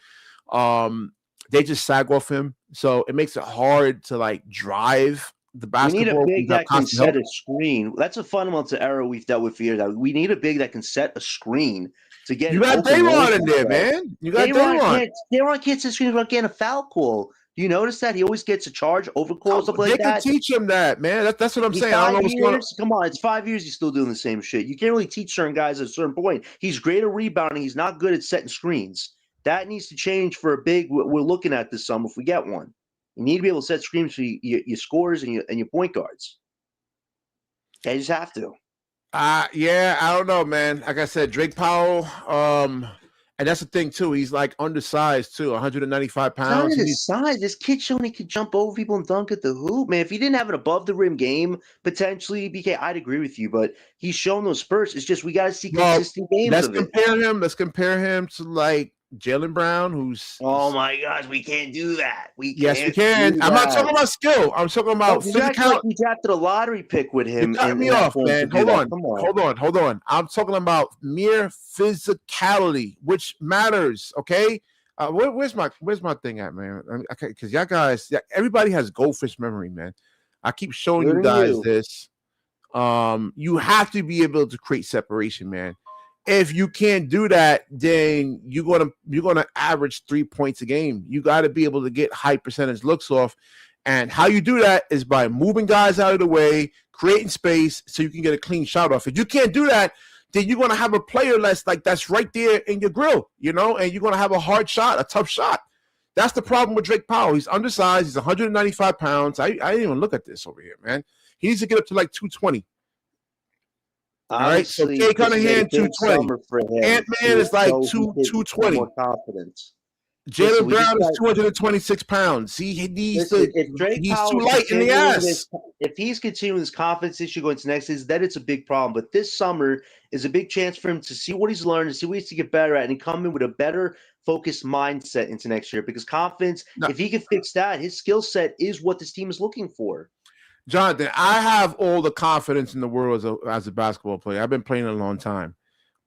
they just sag off him. So it makes it hard to like drive the We need a basketball. big that can set a screen. That's a fundamental error we've dealt with for years. We need a big that can set a screen to get. You got Dayron in there, man. You got Dayron. Dayron can't set screens without getting a foul call. Do you notice that he always gets a charge, overcall, stuff like that? They can teach him that, man. That's what I'm saying. I don't know what's going on. Come on, it's 5 years. He's still doing the same shit. You can't really teach certain guys at a certain point. He's great at rebounding. He's not good at setting screens. That needs to change for a big. We're looking at this summer if we get one. You need to be able to set screens for your scorers and your point guards. They just have to. Yeah, I don't know, man. Like I said, Drake Powell, and that's the thing too. He's like undersized too, 195 pounds. Not his size. This kid showing he could jump over people and dunk at the hoop, man. If he didn't have an above the rim game, potentially, BK, I'd agree with you. But he's shown those spurts. It's just we got to see consistent games. Let's compare him to like Jaylen Brown, who's my gosh, we can't do that. Yes, we can. I'm not talking about skill. I'm talking about physicality. We drafted a lottery pick with him. You cut me off, man. Hold on. I'm talking about mere physicality, which matters. Okay. Where's my thing at, man? Because y'all guys, everybody has goldfish memory, man. I keep showing you guys this. You have to be able to create separation, man. If you can't do that, then you're gonna average 3 points a game. You got to be able to get high percentage looks off, and how you do that is by moving guys out of the way, creating space so you can get a clean shot off. If you can't do that, then you're gonna have a player that's right there in your grill, and you're gonna have a hard shot, a tough shot. That's the problem with Drake Powell. He's undersized. He's 195 pounds. I didn't even look at this over here, man. He needs to get up to like 220. All right, so Jay Cunningham 220. Ant-Man is like 220. More confidence. Jaylen Brown is 226 pounds. He's too light in the ass. If he's continuing this confidence issue going to next season, then it's a big problem. But this summer is a big chance for him to see what he's learned and see what he needs to get better at and come in with a better focused mindset into next year. Because confidence, if he can fix that, his skill set is what this team is looking for. Jonathan, I have all the confidence in the world as a basketball player. I've been playing a long time.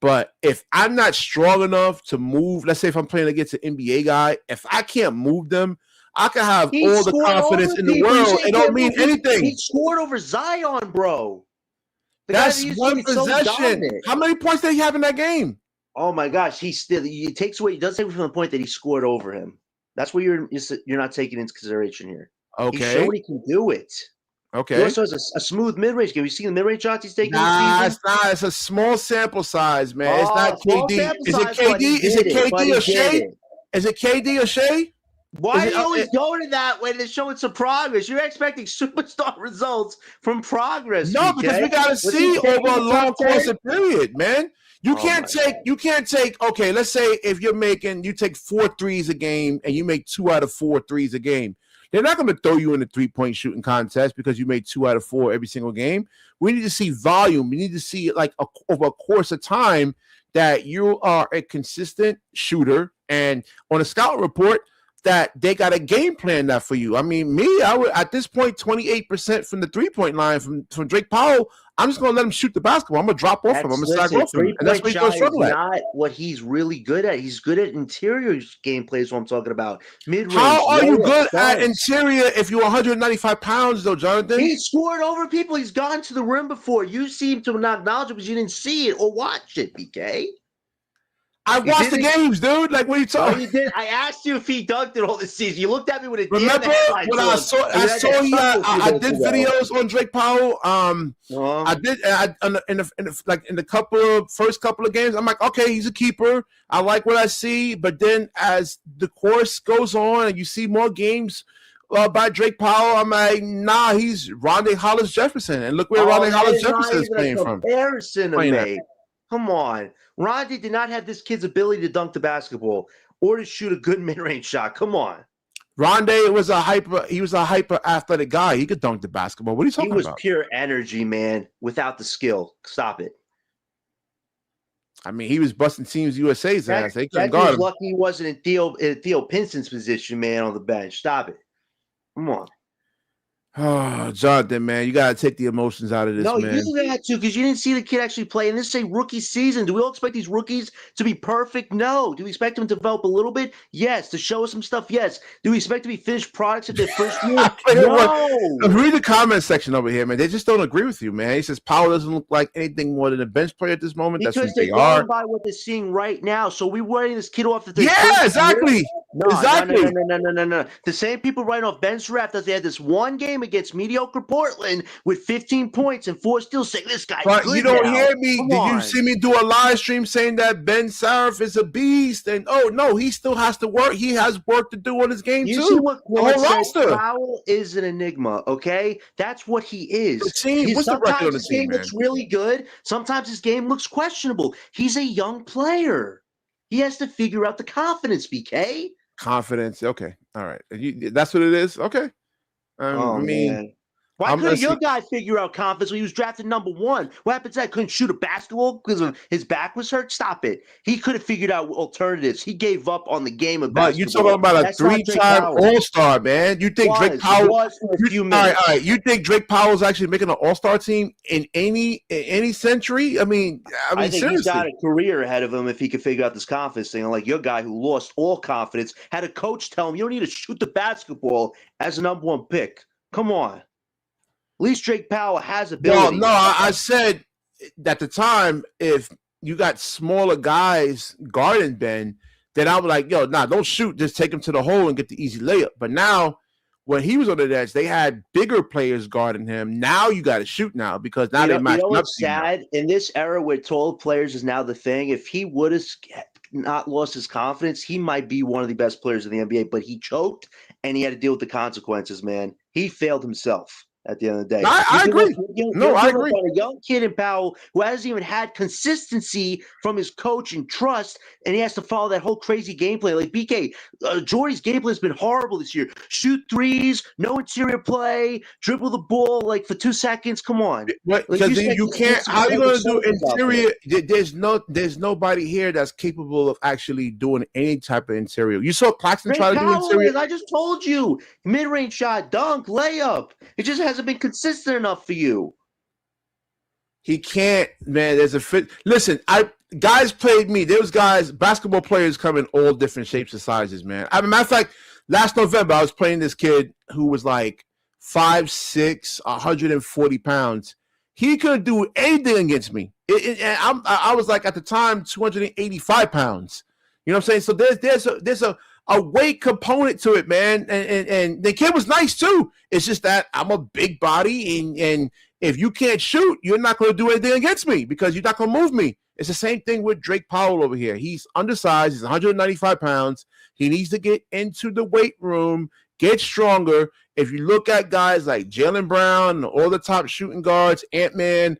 But if I'm not strong enough to move, let's say if I'm playing against an NBA guy, if I can't move them, I can have all the confidence in the world. It don't mean anything. He scored over Zion, bro. That's one possession. How many points did he have in that game? Oh, my gosh. He does take away from the point that he scored over him. That's what you're not taking into consideration here. Okay. He showed he can do it. Okay. He also has a smooth mid-range game. You seen the mid-range shots he's taking? Nah, it's not. It's a small sample size, man. It's not KD. Is it KD? Is it KD or Shea? Is it KD or Shea? Why do you always go to that when they're showing some progress? You're expecting superstar results from progress. No, because we got to see over a long course of period, man. You can't take, okay, let's say if you take 4 threes a game and you make 2 out of 4 threes a game. They're not going to throw you in the 3-point shooting contest because you made 2 out of 4 every single game. We need to see volume. We need to see over a course of time that you are a consistent shooter, and on a scout report that they got a game plan that for you. I mean, I would at this point 28% from the 3-point line from Drake Powell. I'm just going to let him shoot the basketball. I'm going to drop off him. I'm going to sag off him. And that's what he's going to struggle at. Not what he's really good at. He's good at interior gameplay is what I'm talking about. Mid-range. How are you good at interior if you're 195 pounds, though, Jonathan? He scored over people. He's gone to the rim before. You seem to not acknowledge it because you didn't see it or watch it, BK. I watched the games, dude. Like, what are you talking? Oh, you did. I asked you if he dunked it all this season. You looked at me with a remember when I saw I did videos on Drake Powell. I did in the first couple of games. I'm like, okay, he's a keeper. I like what I see. But then as the course goes on and you see more games by Drake Powell, I'm like, nah, he's Rondae Hollis-Jefferson, and look where Rondae Hollis-Jefferson is playing from. Come on. Rondae did not have this kid's ability to dunk the basketball or to shoot a good mid-range shot. Come on. Rondae was a hyper athletic guy. He could dunk the basketball. What are you talking about? He was pure energy, man, without the skill. Stop it. I mean, he was busting Teams USA's ass. They couldn't guard him. Lucky he wasn't in Theo Pinson's position, man, on the bench. Stop it. Come on. Oh, Jonathan, man, you gotta take the emotions out of this, No, you man. didn't have to because you didn't see the kid actually play. And this is a rookie season. Do we all expect these rookies to be perfect? No. Do we expect them to develop a little bit? Yes. To show us some stuff? Yes. Do we expect to be finished products at their first year? No. Read the comment section over here, man. They just don't agree with you, man. He says Powell doesn't look like anything more than a bench player at this moment. That's who Because they're they are. going by what they're seeing right now. So we writing this kid off at their Yeah, first exactly. year? No. Exactly. No. The same people writing off Ben Surratt that they had this one game against mediocre Portland with 15 points and 4 steals, saying this guy's But good you don't now. hear me. Come Did you on. see me do a live stream saying that Ben Saraf is a beast? And oh no, he still has to work. He has work to do on his game You too. see what Claude said? roster. Powell is an enigma, okay? That's what he is. What's the record on the Sometimes his team, game man? looks really good. Sometimes his game looks questionable. He's a young player. He has to figure out the confidence, BK. Confidence. Okay. All right. That's what it is. Okay. Oh, I mean, man. Why couldn't your guy figure out confidence when he was drafted number 1? What happened to that? Couldn't shoot a basketball because his back was hurt? Stop it. He could have figured out alternatives. He gave up on the game of basketball. But you're talking about a 3-time All-Star, man. You think Drake Powell was for a few minutes. All right. You think Drake Powell is actually making an All-Star team in any century? I think seriously. He's got a career ahead of him if he could figure out this confidence thing. Like your guy who lost all confidence, had a coach tell him you don't need to shoot the basketball as a number 1 pick. Come on. At least Drake Powell has ability. No, I said at the time, if you got smaller guys guarding Ben, then I was like, yo, don't shoot. Just take him to the hole and get the easy layup. But now, when he was on the edge, they had bigger players guarding him. Now you got to shoot now because now they match up. What's sad? In this era where tall players is now the thing, if he would have not lost his confidence, he might be one of the best players in the NBA. But he choked, and he had to deal with the consequences, man. He failed himself. At the end of the day, I agree. I agree. A young kid in Powell who hasn't even had consistency from his coach and trust, and he has to follow that whole crazy gameplay. Like BK, Jordy's gameplay has been horrible this year. Shoot threes, no interior play, dribble the ball like for 2 seconds. Come on, because you can't. How are you going to do interior? There's nobody here that's capable of actually doing any type of interior. You saw Claxton try to do interior. I just told you, mid-range shot, dunk, layup. It just hasn't been consistent enough for you. He can't, man. There's a fit. Listen, guys played me. There was guys, basketball players come in all different shapes and sizes, man. Matter of fact, last November I was playing this kid who was like 5'6", 140 pounds. He couldn't do anything against me. And I was like at the time 285 pounds. You know what I'm saying? So there's a weight component to it, man. And the kid was nice too. It's just that I'm a big body, and if you can't shoot, you're not going to do anything against me because you're not going to move me. It's the same thing with Drake Powell over here. He's undersized. He's 195 pounds. He needs to get into the weight room, get stronger. If you look at guys like Jaylen Brown, all the top shooting guards, Ant-Man,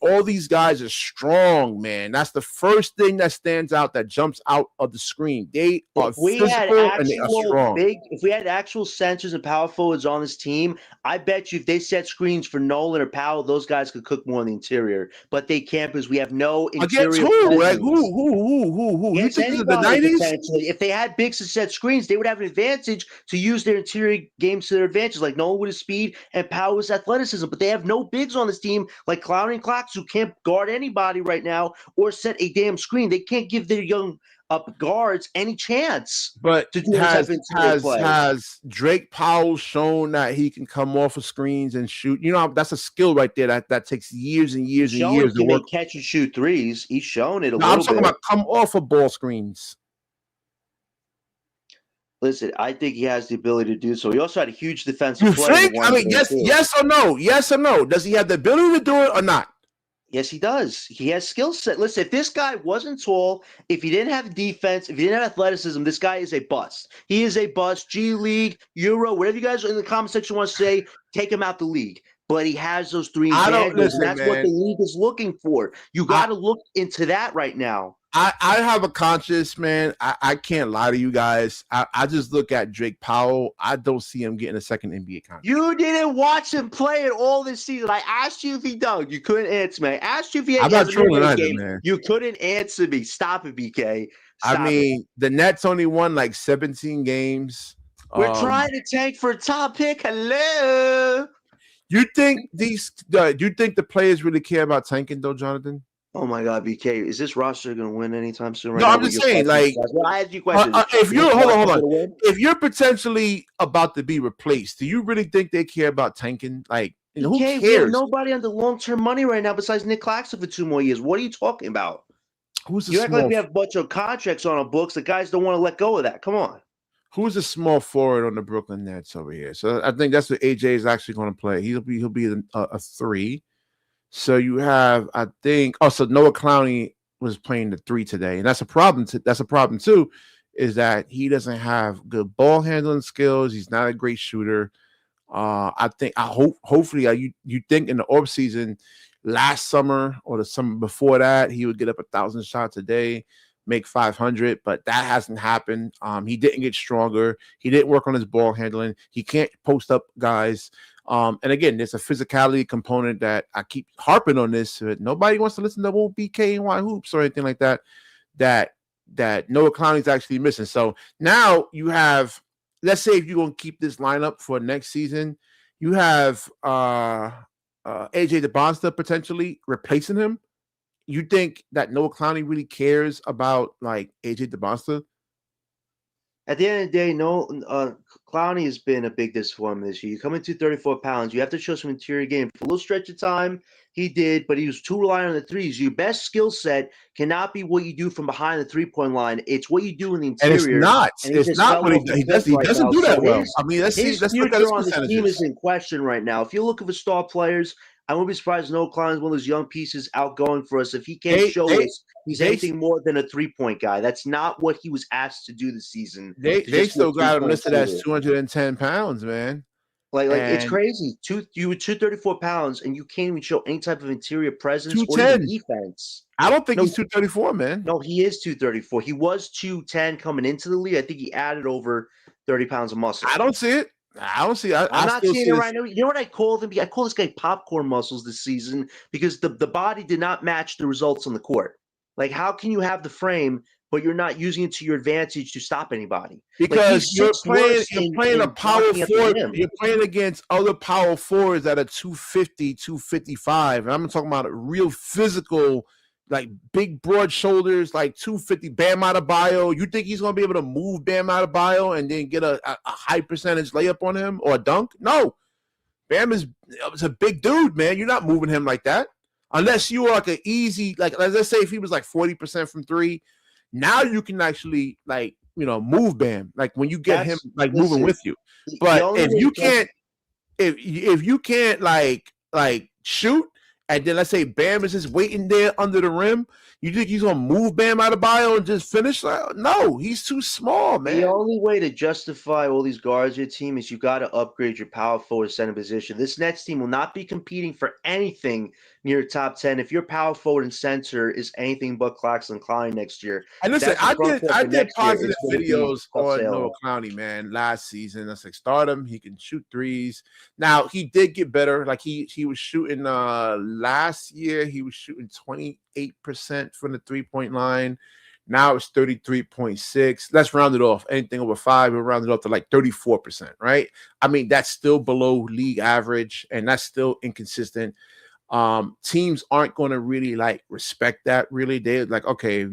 all these guys are strong, man. That's the first thing that stands out, that jumps out of the screen. They are physical and they are strong. If we had actual centers and power forwards on this team, I bet you if they set screens for Nolan or Powell, those guys could cook more in the interior. But they can't because we have no interior. Against who? Like who? You think this is the 90s? If they had bigs to set screens, they would have an advantage to use their interior games to their advantage. Like Nolan with his speed and Powell with his athleticism. But they have no bigs on this team like Clowney and Clocks who can't guard anybody right now or set a damn screen. They can't give their young guards any chance. But to do has Drake Powell shown that he can come off of screens and shoot? You know, that's a skill right there that takes years and years and years to work. Catch and shoot threes. He's shown it a little bit. I'm talking about come off of ball screens. Listen, I think he has the ability to do so. He also had a huge defensive play. Yes or no? Yes or no? Does he have the ability to do it or not? Yes, he does. He has skill set. Listen, if this guy wasn't tall, if he didn't have defense, if he didn't have athleticism, this guy is a bust. He is a bust. G-League, Euro, whatever you guys in the comment section want to say, take him out the league. But he has those three advantages, and that's what the league is looking for. You got to look into that right now. I have a conscience, man. I can't lie to you guys. I just look at Drake Powell. I don't see him getting a second NBA contract. You didn't watch him play it all this season. I asked you if he dunked. You couldn't answer me. I asked you if he had a game. Man. You couldn't answer me. Stop it, BK. The Nets only won like 17 games. We're trying to tank for a top pick. Hello. You think these? Do you think the players really care about tanking though, Jonathan? Oh my God, BK, is this roster going to win anytime soon? Right No, now, I'm with just your saying, questions, like, well, I ask you questions. if Is you're this hold on, roster hold on, going to win? if you're potentially about to be replaced, do you really think they care about tanking? Like, who BK, we have cares? nobody on the long-term money right now besides Nick Claxton for 2 more years. What are you talking about? Who's a You act like small? we have a bunch of contracts on our books. The guys don't want to let go of that. Come on. Who's a small forward on the Brooklyn Nets over here? So I think that's what AJ is actually going to play. He'll be a 3. So you have, I think, so Noah Clowney was playing the 3 today, and that's a problem. That's a problem too, is that he doesn't have good ball handling skills. He's not a great shooter. Hopefully, you think in the off season, last summer or the summer before that, he would get up 1,000 shots a day, make 500, but that hasn't happened. He didn't get stronger. He didn't work on his ball handling. He can't post up guys. And again, there's a physicality component that I keep harping on this. Nobody wants to listen to old Bkny hoops or anything like that. That Noah Clowney's actually missing. So now you have, let's say if you're going to keep this lineup for next season, you have AJ DeBonsta potentially replacing him. You think that Noah Clowney really cares about like AJ DeBonsta? At the end of the day, Clowney has been a big disappointment this year. You come into 34 pounds, you have to show some interior game. For a little stretch of time, he did, but he was too reliant on the threes. Your best skill set cannot be what you do from behind the three-point line. It's what you do in the And it's interior. not. And he It's just not fell what off the he cliff does. He right doesn't now. do that So well. I mean, let's his look at his future on this team percentages. is in question right now. If you're looking for star players, I won't be surprised Noah Clowney is one of those young pieces outgoing for us. If he can't show us he's anything more than a three-point guy, that's not what he was asked to do this season. They still got him listed as 210 pounds, man. Like it's crazy. You were 234 pounds, and you can't even show any type of interior presence or even defense. I don't think he's 234, man. No, he is 234. He was 210 coming into the league. I think he added over 30 pounds of muscle. I don't see it. I don't see it. I'm not seeing it right now. You know what I call them? I call this guy popcorn muscles this season because the body did not match the results on the court. Like, how can you have the frame, but you're not using it to your advantage to stop anybody? Because you're playing a power forward. You're playing against other power forwards that are 250, 255. And I'm talking about a real physical, like big, broad shoulders, like 250. Bam Adebayo. You think he's going to be able to move Bam Adebayo and then get a high percentage layup on him or a dunk? No. Bam is a big dude, man. You're not moving him like that. Unless you are like an easy, like let's say if he was like 40% from 3, now you can actually like, move Bam. Like when you get him like moving with you. But if you can't like shoot, and then let's say Bam is just waiting there under the rim, you think he's gonna move Bam Adebayo and just finish? No, he's too small, man. The only way to justify all these guards your team is you got to upgrade your power forward center position. This Nets team will not be competing for anything near top 10 if your power forward and center is anything but Claxton Clowney next year. And listen, I did positive videos on Noah Clowney, man, last season. I was like, start him. He can shoot threes. Now he did get better. Like he was shooting last year. He was shooting 28% from the 3-point line. Now it's 33.6. Let's round it off. Anything over 5, we'll round it up to like 34%, right? I mean, that's still below league average, and that's still inconsistent. Teams aren't going to really like respect that. Really, they're like, okay,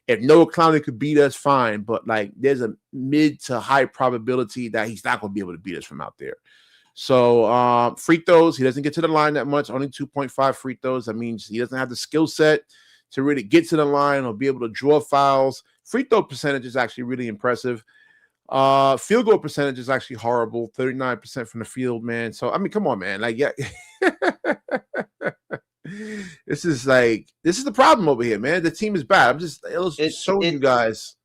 if Noah Clowney could beat us, fine, but like, there's a mid to high probability that he's not going to be able to beat us from out there. So, free throws, he doesn't get to the line that much. Only 2.5 free throws. That means he doesn't have the skill set to really get to the line or be able to draw fouls. Free throw percentage is actually really impressive. Field goal percentage is actually horrible, 39% from the field, man. So I mean, come on, man. Like, yeah. This is the problem over here, man. The team is bad. I'm just showing you guys.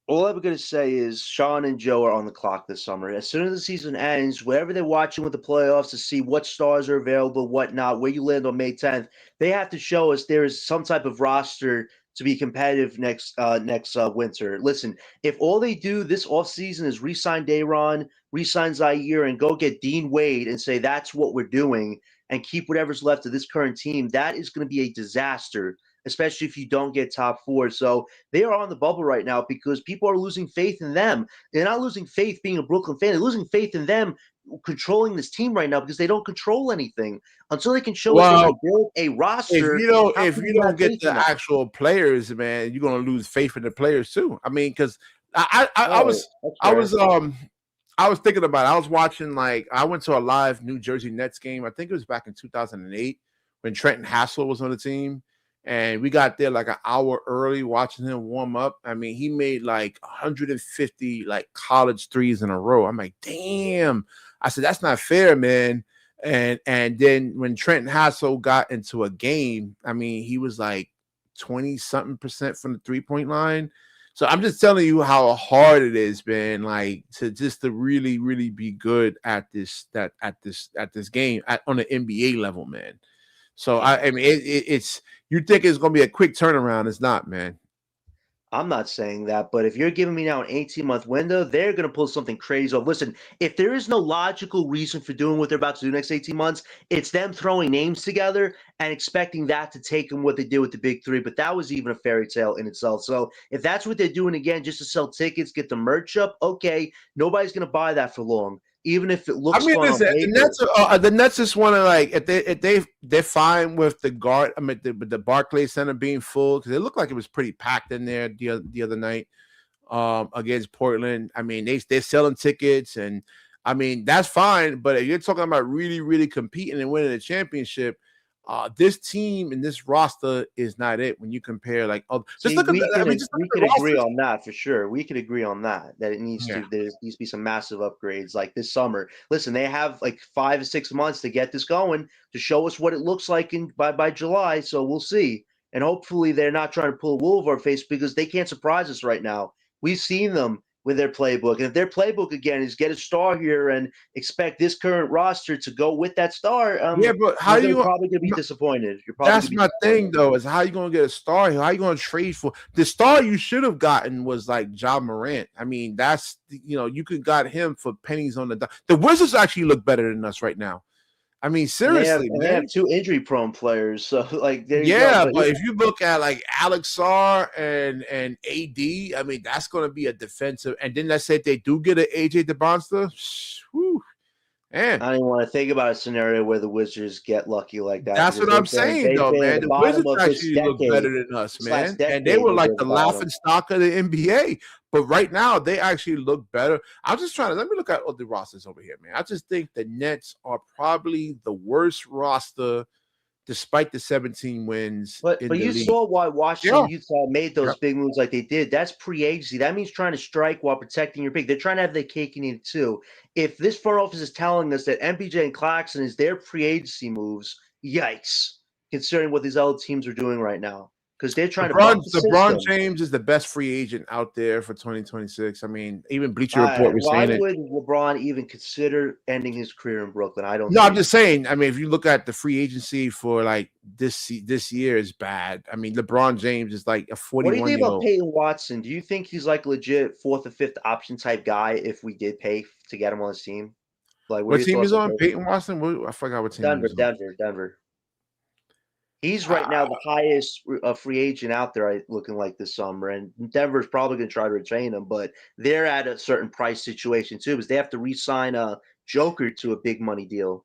All I'm going to say is Sean and Joe are on the clock this summer. As soon as the season ends, wherever they're watching with the playoffs to see what stars are available, what not, where you land on May 10th, they have to show us there is some type of roster to be competitive next winter. Listen, if all they do this offseason is re-sign Day'Ron, re-sign Zaire, and go get Dean Wade and say that's what we're doing and keep whatever's left of this current team, that is going to be a disaster, especially if you don't get top 4. So they are on the bubble right now because people are losing faith in them. They're not losing faith being a Brooklyn fan. They're losing faith in them controlling this team right now because they don't control anything. Until they can show us they Well, can build a roster, how if can you we don't have get faith the in them? actual players, man, you're gonna lose faith in the players too. I mean, because I Oh, was that's I fair. was I was thinking about it. I was watching, like, I went to a live New Jersey Nets game. I think it was back in 2008 when Trenton Hassel was on the team. And we got there like an hour early watching him warm up. I mean, he made like 150 like college threes in a row. I'm like, damn. I said, that's not fair, man. And then when Trenton Hassel got into a game, I mean, he was like 20 something percent from the 3-point line. So I'm just telling you how hard it is, man. Like, to really, really be good at this game on the NBA level, man. So I mean, it's, you think it's gonna be a quick turnaround? It's not, man. I'm not saying that, but if you're giving me now an 18-month window, they're going to pull something crazy off. Listen, if there is no logical reason for doing what they're about to do next 18 months, it's them throwing names together and expecting that to take them what they did with the big three. But that was even a fairy tale in itself. So if that's what they're doing again, just to sell tickets, get the merch up, okay, nobody's going to buy that for long, even if it I looks mean, fun on listen, paper. The Nets just want to, like, if they're fine with the guard. I mean, the Barclays Center being full, because it looked like it was pretty packed in there the other night against Portland. I mean, they're selling tickets, and I mean, that's fine. But if you're talking about really, really competing and winning a championship, this team and this roster is not it. When you compare, like, oh, just See, look at I mean, just look we at the could agree rosters. on that for sure. We could agree on that it Yeah. there needs to be some massive upgrades like this summer. Listen, they have like 5 or 6 months to get this going to show us what it looks like by July. So we'll see. And hopefully they're not trying to pull a wool over our face because they can't surprise us right now. We've seen them with their playbook. And if their playbook again is get a star here and expect this current roster to go with that star, Yeah, but how you're you? probably gonna be disappointed. You're probably That's gonna be my thing, disappointed. though, is how you gonna get a star here? How you gonna trade for the star you should have gotten was like Ja Morant. I mean, that's, you could got him for pennies on the dollar. The Wizards actually look better than us right now. I mean, seriously, And they have man. two injury prone players, so like there you go. Yeah, But but if you look at like Alex Sarr and AD, I mean, that's gonna be a defensive. And then let's say if they do get an AJ DeBonster, whew, man. I don't even want to think about a scenario where the Wizards get lucky like that That's because what I'm saying, though, they've been at man. the The bottom Wizards of this actually look better decade. than us, This last man. And they decade, were they've like been at the the bottom. laughing stock of the NBA. But right now, they actually look better. I'm just trying to let me look at all the rosters over here, man. I just think the Nets are probably the worst roster, despite the 17 wins in But the you league. saw why Washington Yeah. Utah made Yep. those big moves like they did. That's pre-agency. That means trying to strike while protecting your pick. They're trying to have their cake and eat it too. If this front office is telling us that MPJ and Claxton is their pre-agency moves, yikes! Considering what these other teams are doing right now, because they're trying to buck the LeBron system. James is the best free agent out there for 2026. I mean, even Bleacher Report was Why saying it. would LeBron even consider ending his career in Brooklyn? I don't No, I'm see it. just saying. I mean, if you look at the free agency for like this year is bad. I mean, LeBron James is like a What do you 41 think year about old. Peyton Watson? Do you think he's like legit fourth or fifth option type guy if we did pay to get him on his team? Like, what are What your team thoughts is on on? Peyton? Peyton Watson. I forgot what team he Denver, was on. Denver. He's right now Ah, the highest free agent out there, looking like this summer, and Denver's probably going to try to retain him, but they're at a certain price situation too, because they have to re-sign a Joker to a big money deal,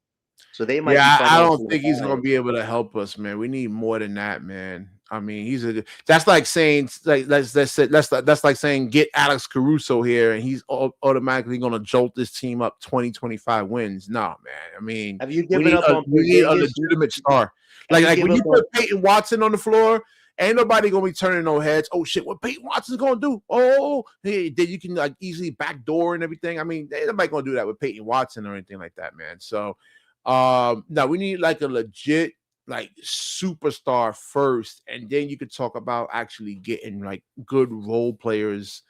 so they might yeah, be I don't financially think he's gonna behind. be able to help us, man. We need more than that, man. I mean, that's like saying, like, that's like saying get Alex Caruso here and he's automatically gonna jolt this team up 20-25 wins. No, man. I mean, Have you given up on we need a Porzingis? legitimate star. Have you Like when given you up on? put Peyton Watson on the floor, ain't nobody gonna be turning no heads. Oh shit, what Peyton Watson's gonna do? Oh, hey, then you can like easily backdoor and everything. I mean, ain't nobody gonna do that with Peyton Watson or anything like that, man. So now we need like a legit like superstar first, and then you could talk about actually getting like good role players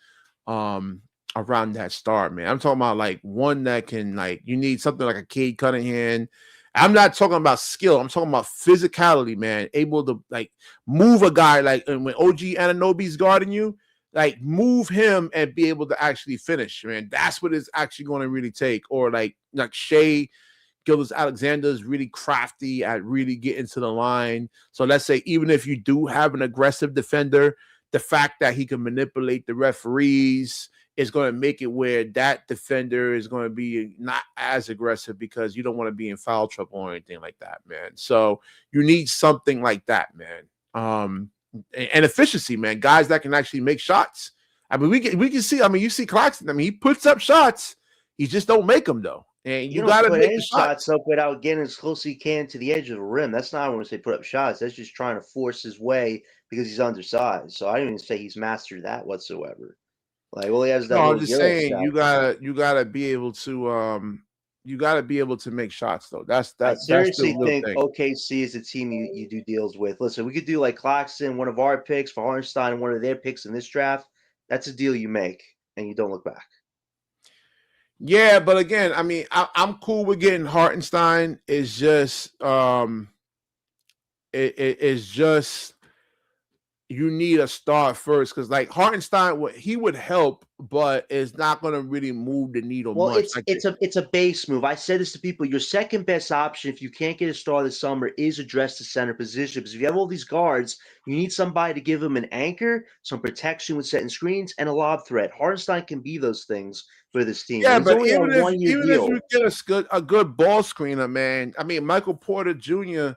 um around that star, man. I'm talking about like one that can, like, you need something like a Cade Cunningham. I'm not talking about skill. I'm talking about physicality, man. Able to like move a guy, like, and when OG Anunoby's guarding you, like move him and be able to actually finish, man. That's what it's actually going to really take. Or like Shea Gildas Alexander is really crafty at really getting to the line. So let's say even if you do have an aggressive defender, the fact that he can manipulate the referees is going to make it where that defender is going to be not as aggressive because you don't want to be in foul trouble or anything like that, man. So you need something like that, man. And efficiency, man. Guys that can actually make shots. I mean, we can see. I mean, you see Claxton. I mean, he puts up shots. He just don't make them though. And you got to put make any the shots up without getting as close as he can to the edge of the rim. That's not, I want to say, put up shots. That's just trying to force his way because he's undersized. So I don't even say he's mastered that whatsoever. Like, well, he has that. No, I'm little just Euro saying shot. you gotta be able to make shots though. I That's seriously the real think thing. OKC is a team you do deals with. Listen, we could do like Claxton, one of our picks, for Hartenstein, and one of their picks in this draft. That's a deal you make, and you don't look back. Yeah, but again, I mean, I'm cool with getting Hartenstein. It's just it's just you need a star first because like Hartenstein, he would help, but it's not going to really move the needle much. It's a base move. I said this to people. Your second best option, if you can't get a star this summer, is address the center position. Because if you have all these guards, you need somebody to give them an anchor, some protection with setting screens, and a lob threat. Hartenstein can be those things for this team. Yeah, and but only even if deal. you get a good ball screener, man. I mean, Michael Porter Jr.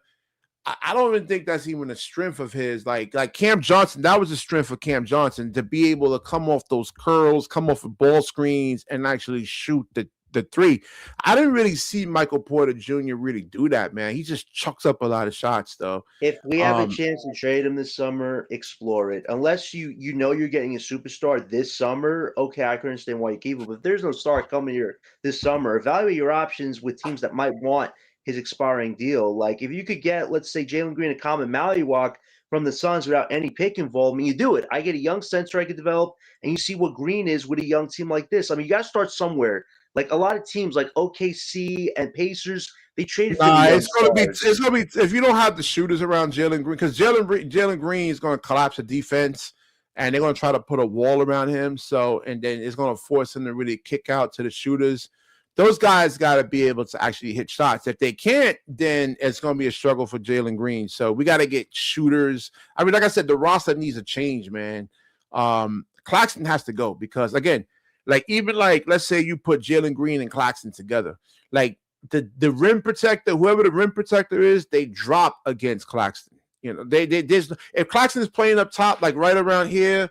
I don't even think that's even a strength of his. Like Cam Johnson, that was a strength of Cam Johnson to be able to come off those curls, come off of ball screens, and actually shoot the three. I didn't really see Michael Porter Jr. really do that, man. He just chucks up a lot of shots, though. If we have a chance to trade him this summer, explore it. Unless you know you're getting a superstar this summer, okay, I can understand why you keep him. But if there's no star coming here this summer, evaluate your options with teams that might want his expiring deal. Like if you could get, let's say, Jalen Green and Common Mallywalk from the Suns without any pick involvement, you do it. I get a young center I could develop, and you see what Green is with a young team like this. I mean, you got to start somewhere. Like a lot of teams like OKC and Pacers, they traded for the young it's gonna be if you don't have the shooters around Jalen Green, because Jalen Green is gonna collapse the defense and they're gonna try to put a wall around him. So and then it's gonna force him to really kick out to the shooters. Those guys got to be able to actually hit shots. If they can't, then it's going to be a struggle for Jalen Green. So we got to get shooters. I mean, like I said, the roster needs a change, man. Claxton has to go because, again, like even like let's say you put Jalen Green and Claxton together, like the rim protector, whoever the rim protector is, they drop against Claxton. You know, there's if Claxton is playing up top, like right around here,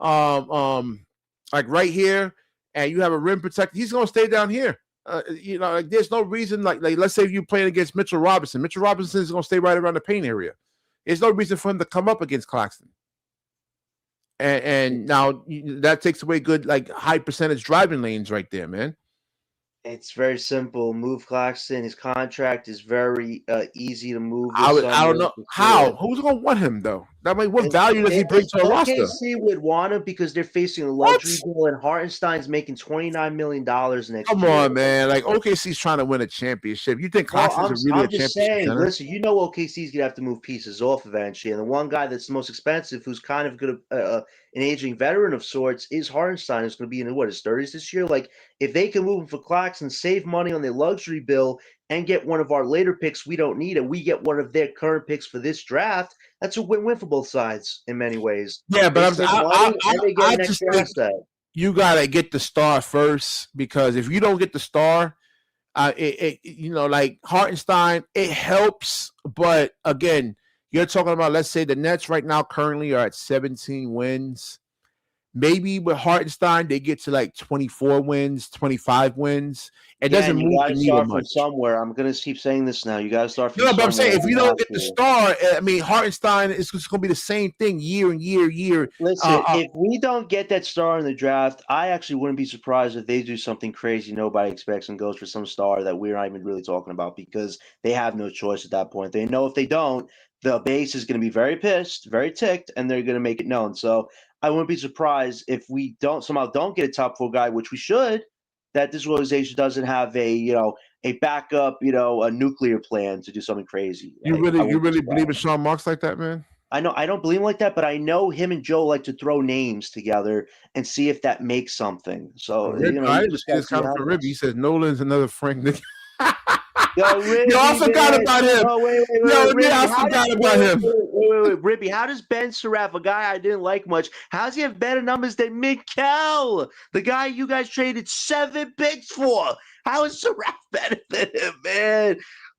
like right here, and you have a rim protector, he's going to stay down here. You know, like there's no reason, like let's say if you're playing against Mitchell Robinson is going to stay right around the paint area. There's no reason for him to come up against Claxton. And now that takes away good, like high percentage driving lanes right there, man. It's very simple. Move Claxton. His contract is very easy to move. I don't know how. Who's going to want him though? That mean, what value does he bring to a roster? OKC would want him because they're facing a luxury deal, and Hartenstein's making $29 million next year. Come on, man! Like OKC's trying to win a championship. You think Claxton's really a championship center? Listen, you know OKC's gonna have to move pieces off eventually, and the one guy that's the most expensive, who's kind of good, an aging veteran of sorts, is Hartenstein. Who's going to be in his 30s this year. Like if they can move him for Claxton, save money on their luxury bill, and get one of our later picks we don't need, and we get one of their current picks for this draft, that's a win-win for both sides in many ways. Yeah, but I just think you gotta get the star first, because if you don't get the star, you know, like Hartenstein, it helps, but again, you're talking about, let's say the Nets right now currently are at 17 wins. Maybe with Hartenstein, they get to like 24 wins, 25 wins. It doesn't move the needle much. From somewhere. I'm going to keep saying this now. You got to start from somewhere. No, but I'm saying if you don't get the star, I mean, Hartenstein is going to be the same thing year and year. Listen, if we don't get that star in the draft, I actually wouldn't be surprised if they do something crazy nobody expects and goes for some star that we're not even really talking about, because they have no choice at that point. They know if they don't, the base is going to be very pissed, very ticked, and they're going to make it known. So I wouldn't be surprised if we somehow don't get a top 4 guy, which we should, that this organization doesn't have a backup, a nuclear plan to do something crazy. You really believe in Sean Marks like that, man? I know I don't believe him like that, but I know him and Joe like to throw names together and see if that makes something. So I just kind of for Ribby. He says Nolan's another Frank. Yo, Ribby, Yo, I forgot man. about him. Oh, wait, Yo, Ribby. I forgot about him. Wait, Ribby, how does Ben Seraph, a guy I didn't like much, how's he have better numbers than Mikal, the guy you guys traded 7 picks for? How is Seraph better than him, man?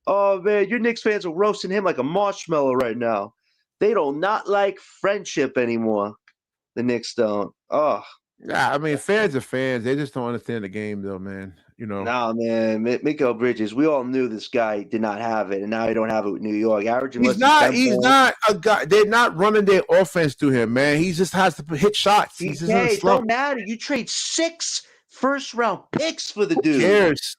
Oh, man, your Knicks fans are roasting him like a marshmallow right now. They do not like friendship anymore. The Knicks don't. Oh. Yeah, I mean, fans are fans. They just don't understand the game, though, man. You know. No, man, Mikal Bridges. We all knew this guy did not have it, and now he don't have it with New York. Averaging He's less than 10 He's points. not a guy. They're not running their offense to him, man. He just has to hit shots. He's just in a It slump. don't matter. You trade 6 first-round picks for the dude. Who cares?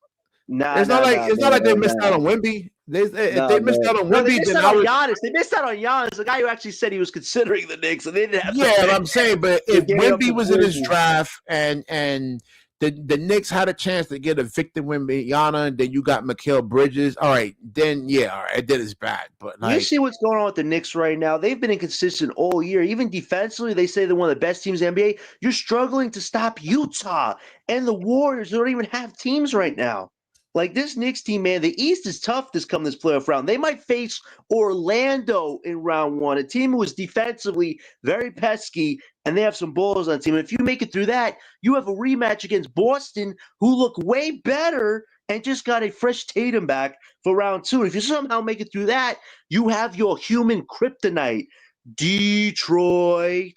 It's not like they missed out on Wemby. If they missed out on Wemby, they missed then out on Giannis. They missed out on Giannis, the guy who actually said he was considering the Knicks, and they didn't have. Yeah, I'm saying, but if Wemby was in his draft and the Knicks had a chance to get a Victor Wembanyama, and then you got Mikal Bridges, all right, then yeah, all right, that is bad. But like, you see what's going on with the Knicks right now? They've been inconsistent all year. Even defensively, they say they're one of the best teams in the NBA. You're struggling to stop Utah and the Warriors. They don't even have teams right now. Like this Knicks team, man, the East is tough this playoff round. They might face Orlando in round 1, a team who is defensively very pesky, and they have some balls on the team. And if you make it through that, you have a rematch against Boston, who look way better and just got a fresh Tatum back for round 2. If you somehow make it through that, you have your human kryptonite, Detroit.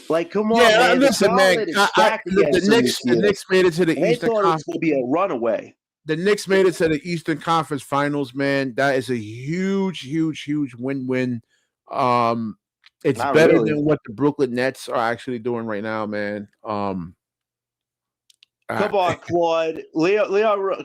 Like, come on, man. Listen, man. The Knicks made it to the Eastern Conference. They thought it was going to be a runaway. The Knicks made it to the Eastern Conference Finals, man. That is a huge win-win. It's Not better really. than what the Brooklyn Nets are actually doing right now, man. Come on, Claude. Leo,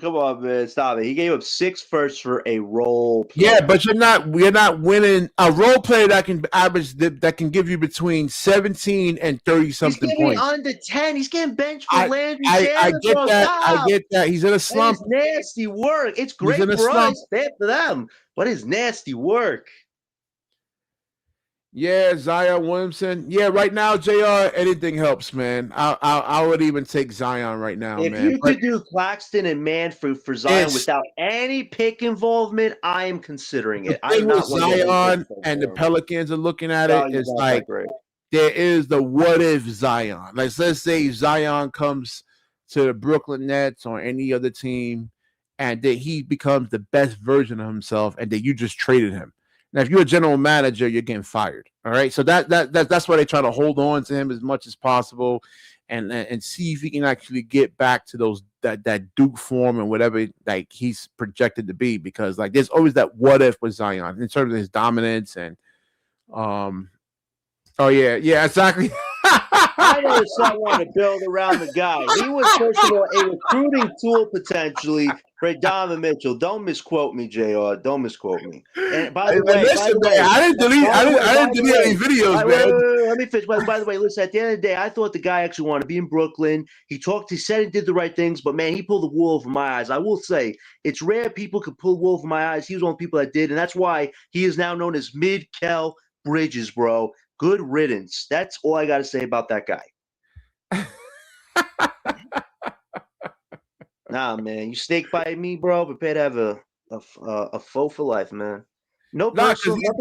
come on, man. Stop it. He gave up 6 firsts for a role player. Yeah, but you're not winning a role player that can average that can give you between 17 and 30 something points. He's getting under 10. He's getting benched for Landry. I get that. I get that. He's in a slump. That is nasty work. It's great for us, bad for them, but it's nasty work. Yeah, Zion Williamson. Yeah, right now, JR, anything helps, man. I would even take Zion right now, man. If you could do Claxton and Manfred for Zion without any pick involvement, I am considering it. The thing with Zion and the Pelicans are looking at it is like there is the what if Zion. Like, let's say Zion comes to the Brooklyn Nets or any other team, and that he becomes the best version of himself, and that you just traded him. Now, if you're a general manager, you're getting fired. All right, so that's why they try to hold on to him as much as possible, and see if he can actually get back to that Duke form and whatever like he's projected to be. Because like there's always that what if with Zion in terms of his dominance and oh yeah, exactly. I know someone to build around the guy. He was, first of all, a recruiting tool potentially for Donovan Mitchell. Don't misquote me, JR. Don't misquote me. And by the way, I didn't delete any videos, man. Let me finish. By the way, listen, at the end of the day, I thought the guy actually wanted to be in Brooklyn. He said he did the right things, but man, he pulled the wool over my eyes. I will say, it's rare people could pull wool over my eyes. He was one of the people that did, and that's why he is now known as Mikal Bridges, bro. Good riddance. That's all I got to say about that guy. Nah, man. You snake bite me, bro. Prepare to have a foe for life, man. Nothing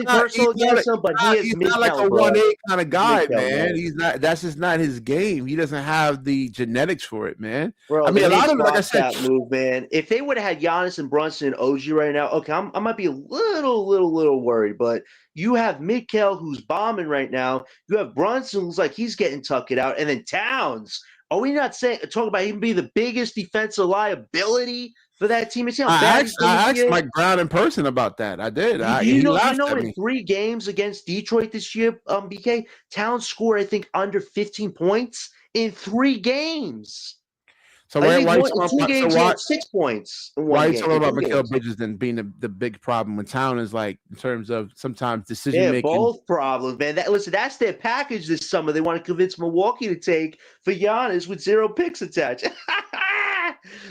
personal against him, but he's not like a 1A kind of guy, man. He's not. That's just not his game. He doesn't have the genetics for it, man. Bro, I mean, a lot of, like I said, that move, man. If they would have had Giannis and Brunson and OG right now, okay, I might be a little worried, but you have Mikal who's bombing right now. You have Brunson who's like he's getting tucked out, and then Towns. Are we not talking about him being the biggest defensive liability for that team? I asked Mike Brown in person about that. I did. You know, in 3 games against Detroit this year, BK, Towns scored, I think, under 15 points in 3 games. So why 6 points. Why are you talking about Mikal Bridges then being the big problem when Town is like in terms of sometimes decision making? Yeah, both problems, man. That's their package this summer. They want to convince Milwaukee to take for Giannis with 0 picks attached.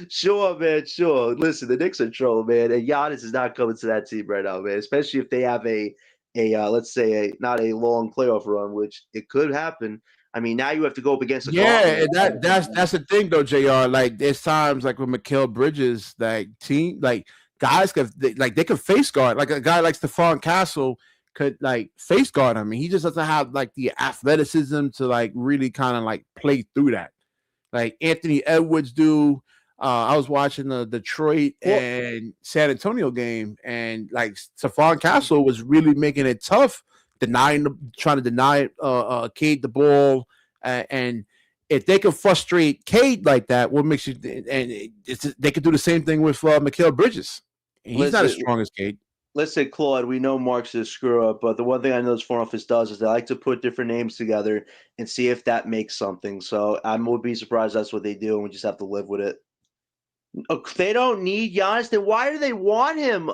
Sure, man. Sure. Listen, the Knicks are troll, man, and Giannis is not coming to that team right now, man. Especially if they have a let's say not a long playoff run, which it could happen. I mean, now you have to go up against that's the thing though, JR. Like there's times like with Mikal Bridges, like guys they could face guard. Like a guy like Stephon Castle could like face guard him. I mean, he just doesn't have like the athleticism to like really kind of like play through that. Like Anthony Edwards do. I was watching the Detroit and San Antonio game, and like Stephon Castle was really making it tough, trying to deny Cade the ball, and if they could frustrate Cade like that, what makes you? And they could do the same thing with Mikal Bridges. And he's not as strong as Cade. Listen, Claude, we know Mark's a screw up, but the one thing I know this front office does is they like to put different names together and see if that makes something. So I would be surprised that's what they do, and we just have to live with it. If they don't need Giannis, then why do they want him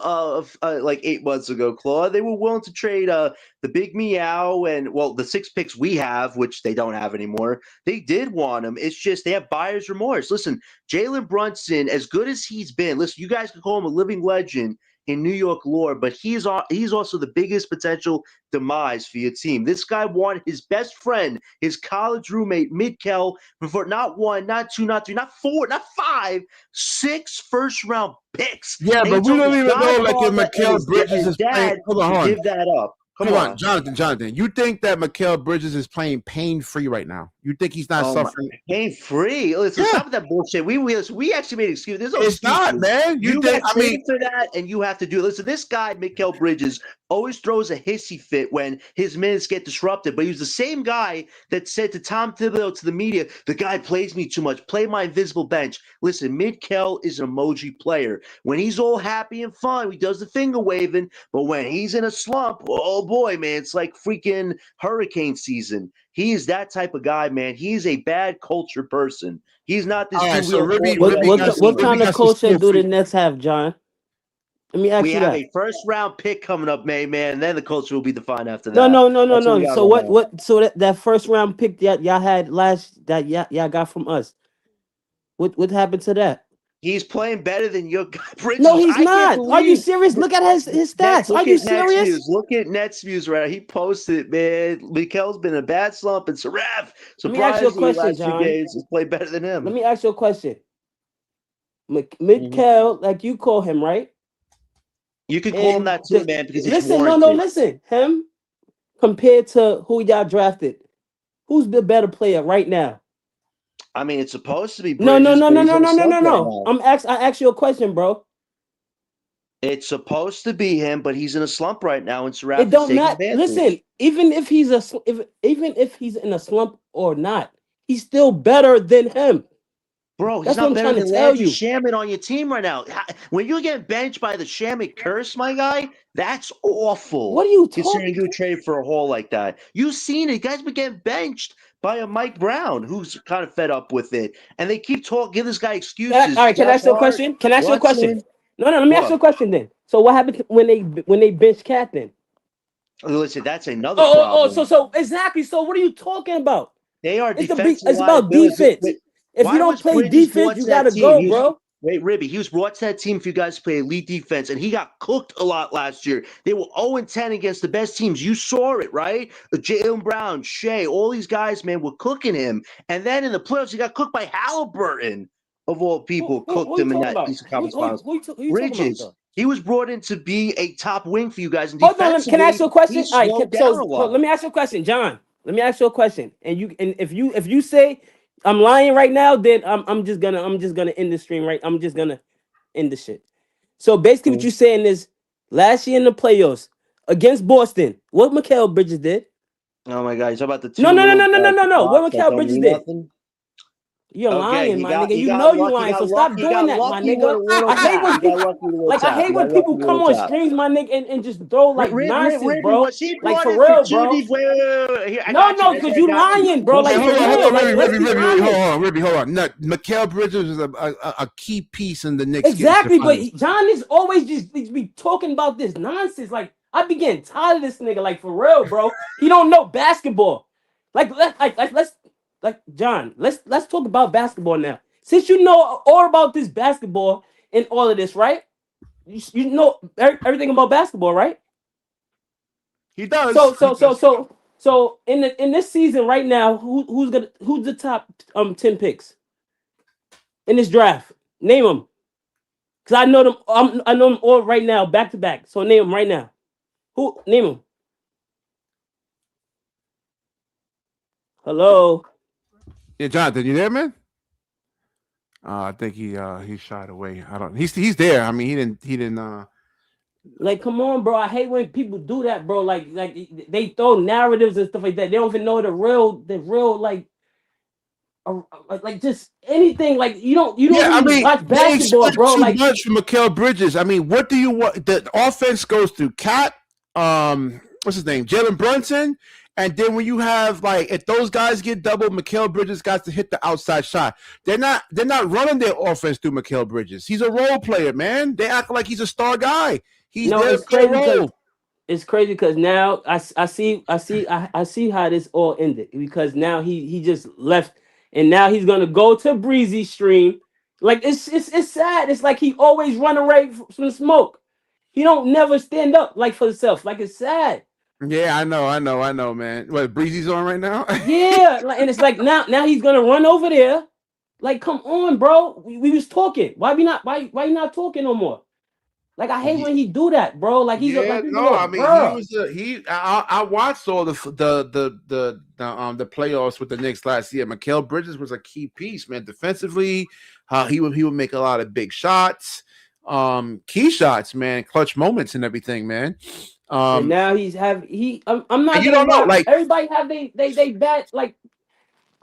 like 8 months ago, Claude? They were willing to trade the big meow and, well, the 6 picks we have, which they don't have anymore. They did want him. It's just they have buyer's remorse. Listen, Jalen Brunson, as good as he's been, listen, you guys can call him a living legend in New York lore, but he's also the biggest potential demise for your team. This guy wanted his best friend, his college roommate, Mikal, for not 1, not 2, not 3, not 4, not 5, 6 first-round picks. Yeah, but we don't even know like if Mikal Bridges is playing. Hold on. Give that up. Come on, Jonathan. You think that Mikal Bridges is playing pain-free right now? You think he's not suffering? Pain-free? Listen, stop with that bullshit. We actually made excuses. There's no excuses. Not, man. You think, for that, and you have to do it. Listen, this guy, Mikal Bridges, always throws a hissy fit when his minutes get disrupted. But he was the same guy that said to Tom Thibodeau, to the media, the guy plays me too much. Play my invisible bench. Listen, Mikal is an emoji player. When he's all happy and fun, he does the finger waving. But when he's in a slump, oh boy, man, it's like freaking hurricane season. He is that type of guy, man. He's a bad culture person. He's not this. Right, so what kind of culture do the Nets have, John? Let me ask you that. We have a first-round pick coming up, man, and then the culture will be defined after that. No. So what? So that first-round pick that y'all had y'all got from us. What happened to that? He's playing better than your guy, Bridges. No, he's not. Are you serious? Look at his stats. Are you serious? Look at Nets views, right? He posted, man. Mikel's been in a bad slump, and Saraf, surprisingly, last 2 days, has played better than him. Let me ask you a question. Mikel, like you call him, right? You could call him that too, man, because listen. Him compared to who y'all drafted, who's the better player right now? I mean, it's supposed to be Bridges. No. I asked you a question, bro. It's supposed to be him, but he's in a slump right now, and Saraf it don't matter. Listen, even if he's in a slump or not, he's still better than him. Bro, he's not better than Landry Shamet on your team right now. When you're getting benched by the Shamet curse, my guy, that's awful. What are you talking? Considering you trade for a haul like that, you've seen it. You guys been getting benched by a Mike Brown who's kind of fed up with it, and they keep give this guy excuses. All right, can I ask you a question? No, let me ask you a question then. So what happened when they benched Cat then? Listen, that's another problem. So exactly. So what are you talking about? They are it's about defense. If you don't play defense, you gotta go, bro. Wait, Ribby, he was brought to that team for you guys to play elite defense, and he got cooked a lot last year. They were 0-10 against the best teams. You saw it, right? Jaylen Brown, Shea, all these guys, man, were cooking him. And then in the playoffs, he got cooked by Halliburton, of all people, cooked him in that Eastern Conference Finals. Bridges. He was brought in to be a top wing for you guys. And hold on, can I ask you a question? All right, so let me ask you a question, John. Let me ask you a question. And if you say I'm lying right now, then I'm just gonna end the stream, right? I'm just gonna end the shit. So basically what you're saying is last year in the playoffs against Boston, what Mikal Bridges did? Oh my god, you're talking about the two. No. What Mikal Bridges did? You're lying, my nigga. You know you're lying, so stop doing that, my nigga. I hate when people come on streams, my nigga, and just throw like nonsense, bro. Like for real, bro. No, because you lying, bro. Like hold on. No, Mikal Bridges is a key piece in the Knicks. Exactly, but John is always just be talking about this nonsense. Like I be getting tired of this nigga. Like for real, bro. He don't know basketball. Like John, let's talk about basketball now. Since you know all about this basketball and all of this, right? You know everything about basketball, right? He does. So in this season right now, who's the top 10 picks in this draft? Name them. Because I know them. I know them all right now, back to back. So name them right now. Who? Name them. Hello. Yeah, Jonathan, you there, man? I think he shied away. I don't. He's there. I mean, he didn't. Like, come on, bro. I hate when people do that, bro. Like they throw narratives and stuff like that. They don't even know the real like just anything. Like you don't really watch basketball, bro. Too like much from Mikal Bridges. I mean, what do you want? The offense goes through Cat. What's his name? Jalen Brunson. And then when you have like, if those guys get doubled, Mikal Bridges got to hit the outside shot. They're not running their offense through Mikal Bridges. He's a role player, man. They act like he's a star guy. He's there it's crazy. It's crazy because now I see how this all ended, because now he just left, and now he's gonna go to Breezy stream. Like it's sad. It's like he always run away from the smoke. He don't never stand up like for himself. Like it's sad. Yeah, I know, man. What, Breezy's on right now? Yeah, and it's like now he's gonna run over there. Like, come on, bro. We was talking. Why you not talking no more? Like, I hate when he do that, bro. Like he's I watched all the playoffs with the Knicks last year. Mikal Bridges was a key piece, man. Defensively, he would make a lot of big shots, key shots, man, clutch moments and everything, man. And now I'm not. You don't know, like everybody have they bat like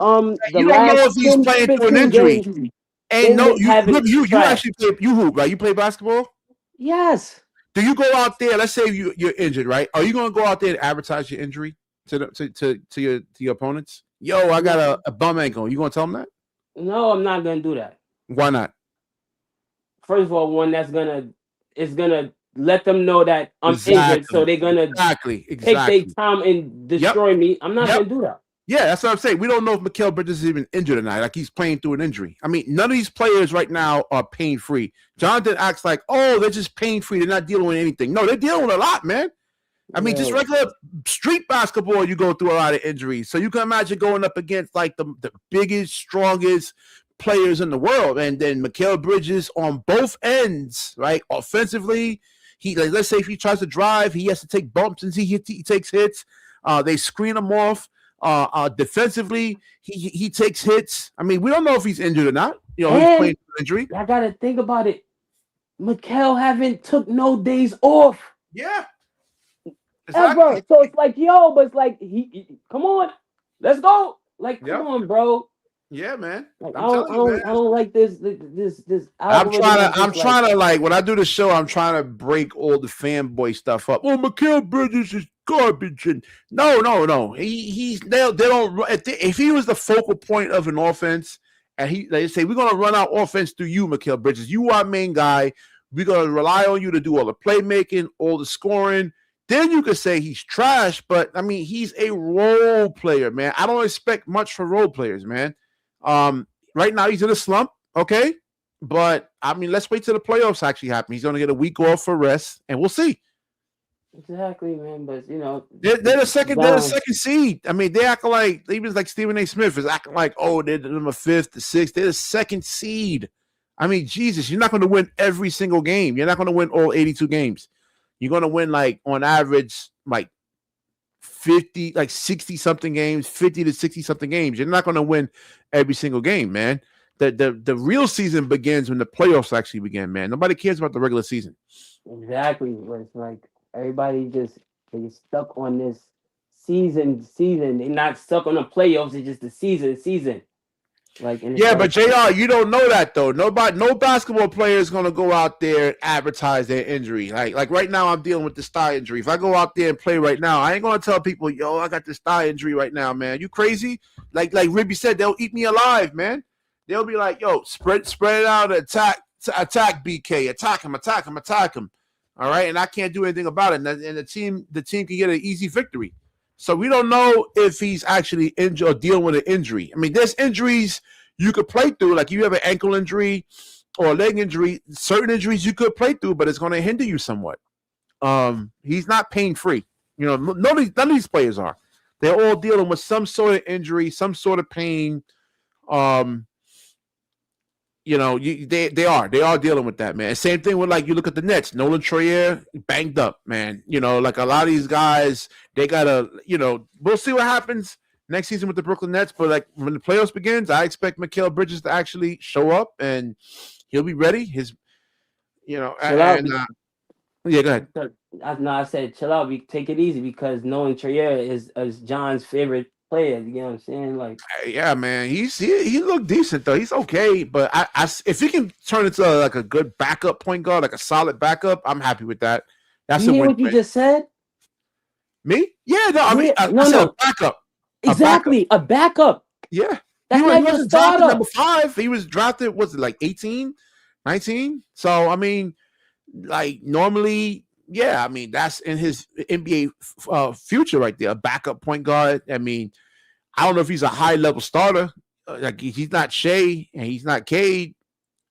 you don't know if he's playing through an injury. And no, you actually play, you hoop, right? You play basketball. Yes. Do you go out there? Let's say you're injured, right? Are you going to go out there and advertise your injury to your opponents? Yo, I got a bum ankle. You going to tell them that? No, I'm not going to do that. Why not? First of all, one it's gonna let them know that I'm injured, so they're gonna take their time and destroy me. I'm not gonna do that. Yeah, that's what I'm saying. We don't know if Mikal Bridges is even injured tonight. Like he's playing through an injury. I mean, none of these players right now are pain-free. Jonathan acts like, oh, they're just pain-free. They're not dealing with anything. No, they're dealing with a lot, man. I mean, just regular street basketball, you go through a lot of injuries. So you can imagine going up against like the biggest, strongest players in the world. And then Mikal Bridges on both ends, right? Offensively, let's say if he tries to drive, he has to take bumps and he takes hits. They screen him off. Defensively, he takes hits. I mean, we don't know if he's injured or not. He's playing through injury. I gotta think about it. Mikal haven't took no days off. Yeah. Exactly. Ever. So it's like, but it's like he come on, let's go. Like, come on, bro. Yeah, man. Like, I don't like this. I'm trying to like when I do the show, I'm trying to break all the fanboy stuff up. Oh, Mikal Bridges is garbage, and no. They don't. If he was the focal point of an offense, and they say we're gonna run our offense through you, Mikal Bridges. You are our main guy. We're gonna rely on you to do all the playmaking, all the scoring. Then you could say he's trash, but I mean he's a role player, man. I don't expect much for role players, man. Right now he's in a slump, okay? But I mean, let's wait till the playoffs actually happen. He's gonna get a week off for rest, and we'll see. Exactly, man. But they're the second seed. I mean, they act like even like Stephen A. Smith is acting like, oh, they're the number 5th, the 6th. They're the second seed. I mean, Jesus, you're not going to win every single game. You're not going to win all 82 games. You're going to win like on average like 50, like 60 something games, 50 to 60 something games. You're not going to win every single game, man. The real season begins when the playoffs actually begin, man. Nobody cares about the regular season. Exactly. It's like everybody they stuck on this season. They're not stuck on the playoffs. It's just the season. Like, but JR, you don't know that though. No basketball player is gonna go out there and advertise their injury. Like right now, I'm dealing with this thigh injury. If I go out there and play right now, I ain't gonna tell people, yo, I got this thigh injury right now, man. You crazy? Like Ribby said, they'll eat me alive, man. They'll be like, yo, spread it out, attack BK, attack him. All right, and I can't do anything about it. And the team can get an easy victory. So we don't know if he's actually injured or dealing with an injury. I mean, there's injuries you could play through. Like you have an ankle injury or a leg injury, certain injuries you could play through, but it's going to hinder you somewhat. He's not pain-free. None of these players are. They're all dealing with some sort of injury, some sort of pain. they are dealing with that, man. Same thing with, like, you look at the Nets. Nolan Troyer banged up, man. Like a lot of these guys, they gotta, we'll see what happens next season with the Brooklyn Nets. But like when the playoffs begins, I expect Mikal Bridges to actually show up and he'll be ready. Yeah, go ahead. I said chill out. Take it easy because Nolan Troyer is John's favorite player. You know what I'm saying? Like, yeah, man, he looked decent though. He's okay, but if he can turn into like a good backup point guard, like a solid backup, I'm happy with that. That's you hear what you just said? Me? Yeah, no, I mean, I said a backup. Exactly, a backup. Yeah, that's not even a starter. Number 5. He was drafted. Was it like 18, 19? So I mean, like normally. Yeah, I mean, that's in his NBA future right there. A backup point guard. I mean, I don't know if he's a high-level starter. Like, he's not Shea and he's not Cade.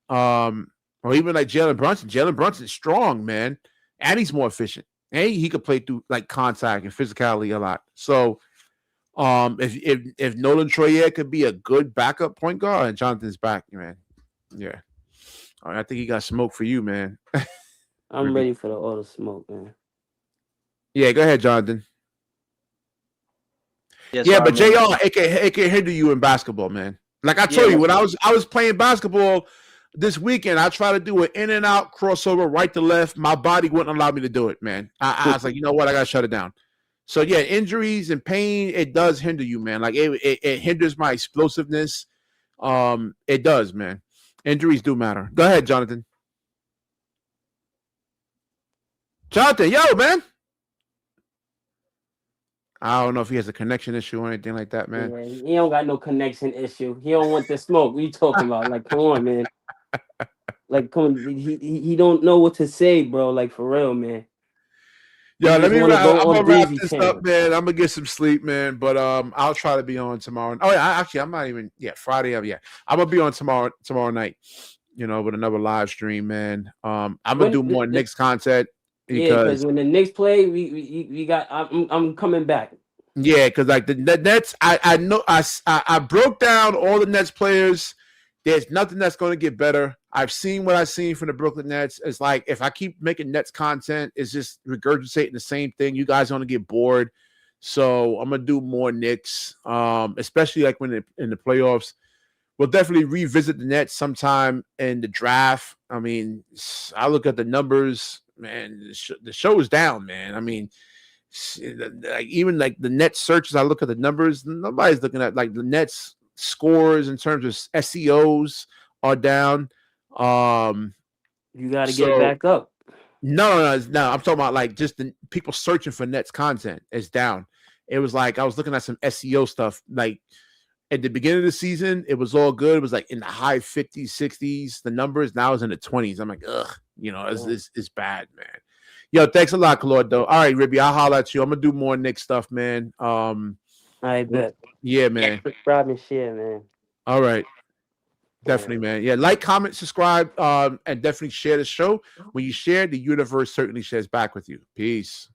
Or even like Jalen Brunson. Jalen Brunson's strong, man. And he's more efficient. And he could play through, like, contact and physicality a lot. So, if Nolan Troyer could be a good backup point guard, and Jonathan's back, man. Yeah. All right, I think he got smoke for you, man. I'm ready for all the smoke, man. Yeah, go ahead, Jonathan. Yes, yeah, but JR, it can hinder you in basketball, man. Like I told you, when I was playing basketball this weekend, I tried to do an in and out crossover right to left. My body wouldn't allow me to do it, man. I was like, you know what? I got to shut it down. So, yeah, injuries and pain, it does hinder you, man. Like, it hinders my explosiveness. It does, man. Injuries do matter. Go ahead, Jonathan. Jonathan, yo, man. I don't know if he has a connection issue or anything like that, man. Yeah, he don't got no connection issue. He don't want the smoke. What are you talking about? Like, come on, man. Like, come on. He don't know what to say, bro. Like, for real, man. Yo, I'm gonna wrap this up, man. I'm gonna get some sleep, man. But I'll try to be on tomorrow. Oh yeah, actually, I'm not even. Yeah, Friday. Yeah, I'm gonna be on tomorrow night. With another live stream, man. I'm gonna do more Knicks content. Because when the Knicks play, we got. I'm coming back. Yeah, because like the Nets, I know I broke down all the Nets players. There's nothing that's going to get better. I've seen what I've seen from the Brooklyn Nets. It's like if I keep making Nets content, it's just regurgitating the same thing. You guys are going to get bored. So I'm gonna do more Knicks, especially like when in the playoffs. We'll definitely revisit the Nets sometime in the draft. I mean, I look at the numbers. Man, the show is down, man. I mean, even like the Nets searches, I look at the numbers. Nobody's looking at like the Nets scores in terms of SEOs are down. You got to get back up. No. I'm talking about like just the people searching for Nets content is down. It was like I was looking at some SEO stuff. Like at the beginning of the season, it was all good. It was like in the high 50s, 60s. The numbers now is in the 20s. I'm like, ugh. It's bad, man. Yo, thanks a lot, Claude, though. All right, Ribby, I'll holler at you. I'm going to do more Knicks stuff, man. I bet. Yeah, man. Subscribe and share, man. All right. Definitely, man. Yeah, like, comment, subscribe, and definitely share the show. When you share, the universe certainly shares back with you. Peace.